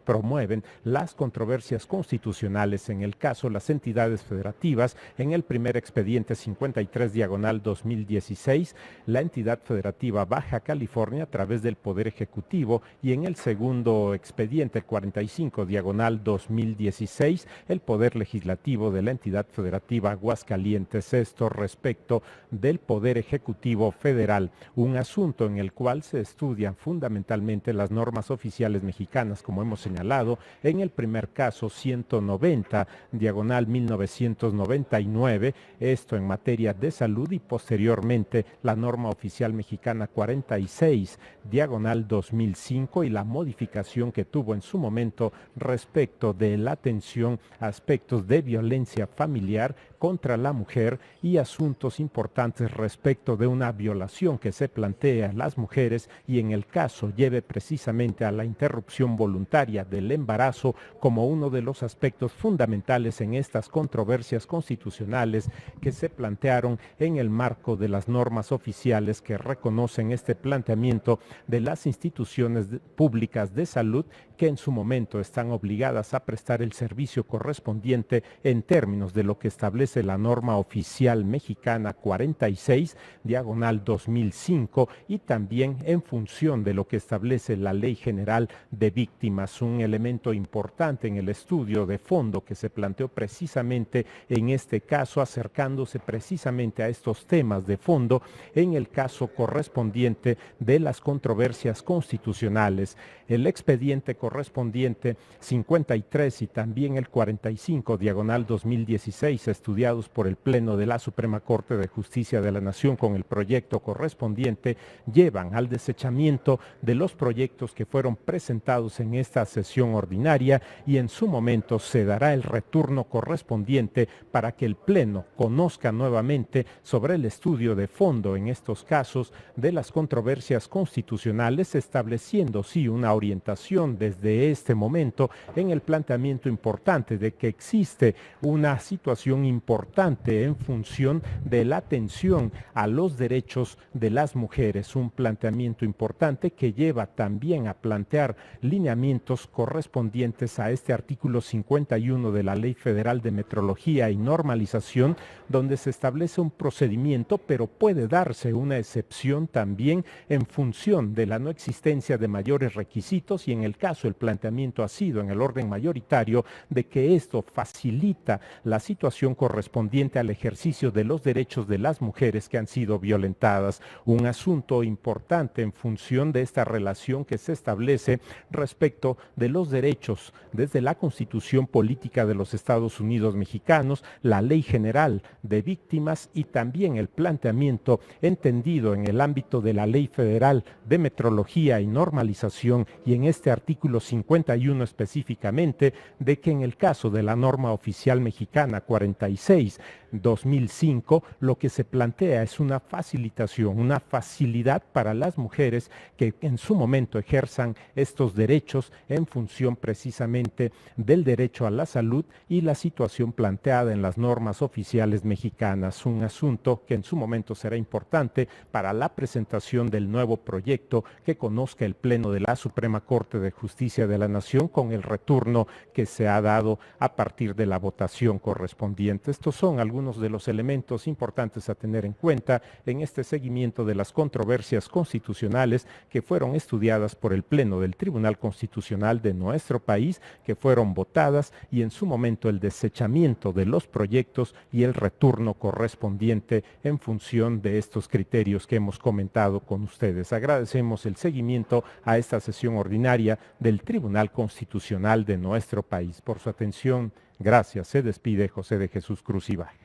promueven las controversias constitucionales, en el caso las entidades federativas. En el primer expediente 53 /2016, la entidad federativa Baja California a través del Poder Ejecutivo, y en el segundo expediente 45 /2016, el Poder Legislativo de la entidad federativa Aguascalientes. Esto respecto del Poder Ejecutivo Federal, un asunto en el cual se estudian fundamentalmente actualmente las normas oficiales mexicanas, como hemos señalado, en el primer caso 190, diagonal 1999, esto en materia de salud, y posteriormente la norma oficial mexicana 46, diagonal 2005, y la modificación que tuvo en su momento respecto de la atención a aspectos de violencia familiar contra la mujer y asuntos importantes respecto de una violación que se plantea a las mujeres y en el caso lleve precisamente a la interrupción voluntaria del embarazo como uno de los aspectos fundamentales en estas controversias constitucionales que se plantearon en el marco de las normas oficiales que reconocen este planteamiento de las instituciones públicas de salud que en su momento están obligadas a prestar el servicio correspondiente en términos de lo que establece la norma oficial mexicana 46, diagonal 2005, y también en función de lo que establece la Ley General de Víctimas, un elemento importante en el estudio de fondo que se planteó precisamente en este caso, acercándose precisamente a estos temas de fondo en el caso correspondiente de las controversias constitucionales. El expediente correspondiente 53 y también el 45, diagonal 2016, estudiados por el Pleno de la Suprema Corte de Justicia de la Nación con el proyecto correspondiente, llevan al desechamiento de los proyectos que fueron presentados en esta sesión ordinaria y en su momento se dará el retorno correspondiente para que el Pleno conozca nuevamente sobre el estudio de fondo en estos casos de las controversias constitucionales, estableciendo sí una orientación desde este momento en el planteamiento importante de que existe una situación importante en función de la atención a los derechos de las mujeres, un planteamiento importante que lleva también a plantear lineamientos correspondientes a este artículo 51 de la Ley Federal de Metrología y Normalización, donde se establece un procedimiento, pero puede darse una excepción también en función de la no existencia de mayores requisitos, y en el caso el planteamiento ha sido en el orden mayoritario de que esto facilita la situación correspondiente al ejercicio de los derechos de las mujeres que han sido violentadas. Un asunto importante en función de esta relación que se establece respecto de los derechos desde la Constitución Política de los Estados Unidos Mexicanos, la Ley General de Víctimas y también el planteamiento entendido en el ámbito de la Ley Federal de Metrología y Normalización y en este artículo 51 específicamente de que en el caso de la norma oficial mexicana 46, 2005, lo que se plantea es una facilitación, una facilidad para las mujeres que en su momento ejerzan estos derechos en función precisamente del derecho a la salud y la situación planteada en las normas oficiales mexicanas, un asunto que en su momento será importante para la presentación del nuevo proyecto que conozca el Pleno de la Suprema Corte de Justicia de la Nación con el retorno que se ha dado a partir de la votación correspondiente. Estos son algunos de los elementos importantes a tener en cuenta en este seguimiento de las controversias constitucionales que fueron estudiadas por el Pleno del Tribunal Constitucional de nuestro país, que fueron votadas y en su momento el desechamiento de los proyectos y el retorno correspondiente en función de estos criterios que hemos comentado con ustedes. Agradecemos el seguimiento a esta sesión ordinaria del Tribunal Constitucional de nuestro país. Por su atención, gracias. Se despide José de Jesús Cruz Ibaje.